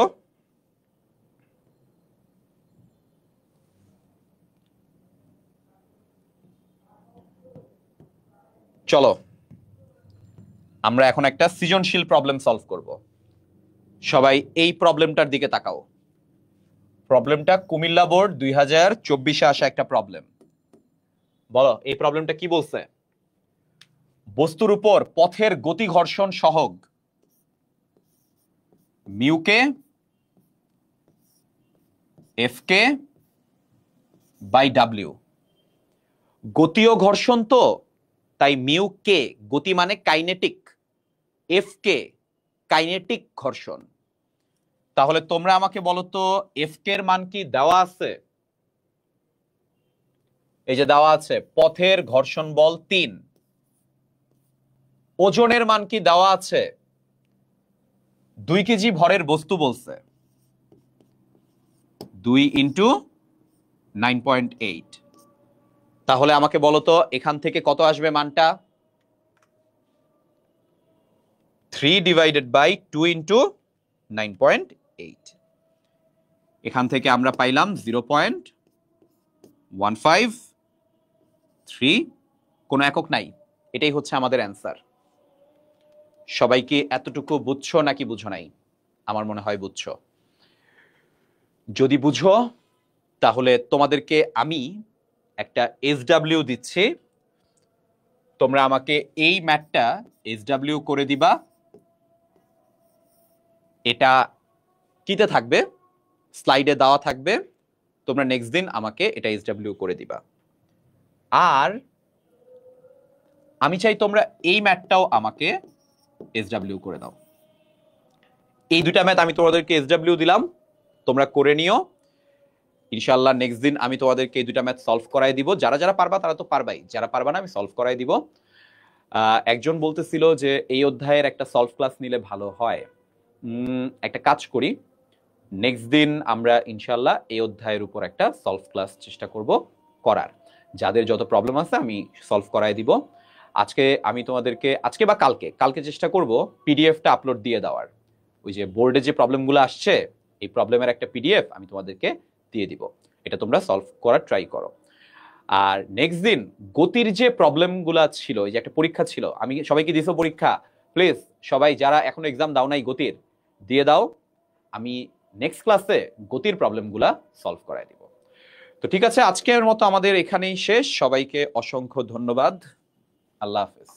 চলো আমরা এখন একটা সৃজনশীল প্রবলেম সলভ করব। সবাই এই প্রবলেমটার দিকে তাকাও। প্রবলেমটা কুমিল্লা বোর্ড 2024-এ আসা একটা প্রবলেম। বলো এই প্রবলেমটা কি বলছে? বস্তুর উপর পথের গতি ঘর্ষণ সহগ মিউকে এফ কে বাই ডাব্লিউ। গতীয় ঘর্ষণ তো, তাই মিউ কে, গতি মানে কাইনেটিক, এফ কে কাইনেটিক ঘর্ষণ। তাহলে তোমরা আমাকে বলো তো এফ কে এর মান কি দেওয়া আছে? এই যে দেওয়া আছে, পথের ঘর্ষণ বল 3। ওজনের মান কি দেওয়া আছে? 2 কেজি ভরের বস্তু বলছে, 2 ইন্টু 9.8। তাহলে আমাকে বলো তো এখান থেকে কত আসবে মানটা? 3 ডিভাইডেড বাই 2 ইন্টু 9.8। এখান থেকে আমরা পাইলাম 0.153, কোনো একক নাই। এটাই হচ্ছে আমাদের অ্যান্সার। সবাইকে এতটুকু বুঝছো নাকি বুঝো নাই? আমার মনে হয় বুঝছো। যদি বুঝো তাহলে তোমাদেরকে আমি একটা SW দিচ্ছি, তোমরা আমাকে এই ম্যাথটা SW করে দিবা। এটা কিতে থাকবে, স্লাইডে দেওয়া থাকবে, তোমরা নেক্সট দিন আমাকে এটা SW করে দিবা। আর আমি চাই তোমরা এই ম্যাথটাও আমাকে SW করে দাও। এই দুটা ম্যাথ আমি তোমাদেরকে SW দিলাম, তোমরা করে নিও। ইনশাআল্লাহ নেক্সট দিন আমি তোমাদেরকে এই দুটা ম্যাথ সলভ করাই দিব। যারা যারা পারবা তারা তো পারবাই, যারা পারবা না আমি সলভ করাই দিব। একজন বলতেছিল যে এই অধ্যায়ের একটা সলভ ক্লাস নিলে ভালো হয়। একটা কাজ করি, নেক্সট দিন আমরা ইনশাআল্লাহ এই অধ্যায়ের উপর একটা সলভ ক্লাস চেষ্টা করব করার। যাদের যত প্রবলেম আছে আমি সলভ করাই দিব। আজকে আমি তোমাদেরকে, আজকে বা কালকে চেষ্টা করব পিডিএফটা আপলোড দিয়ে দেওয়ার। ওই যে বোর্ডে যে প্রবলেমগুলো আসছে, এই প্রবলেমের একটা পিডিএফ আমি তোমাদেরকে দিয়ে দিব, এটা তোমরা সলভ করার ট্রাই করো। আর নেক্সট দিন গতির যে প্রবলেমগুলো ছিল, এই যে একটা পরীক্ষা ছিল, আমি সবাইকে দিয়েছো পরীক্ষা, প্লিজ সবাই যারা এখনো এক্সাম দাও নাই গতির দিয়ে দাও। আমি নেক্সট ক্লাসে গতির প্রবলেমগুলা সলভ করাই দিব। তো ঠিক আছে, আজকের মতো আমাদের এখানেই শেষ। সবাইকে অসংখ্য ধন্যবাদ। আল্লাহ হাফেজ।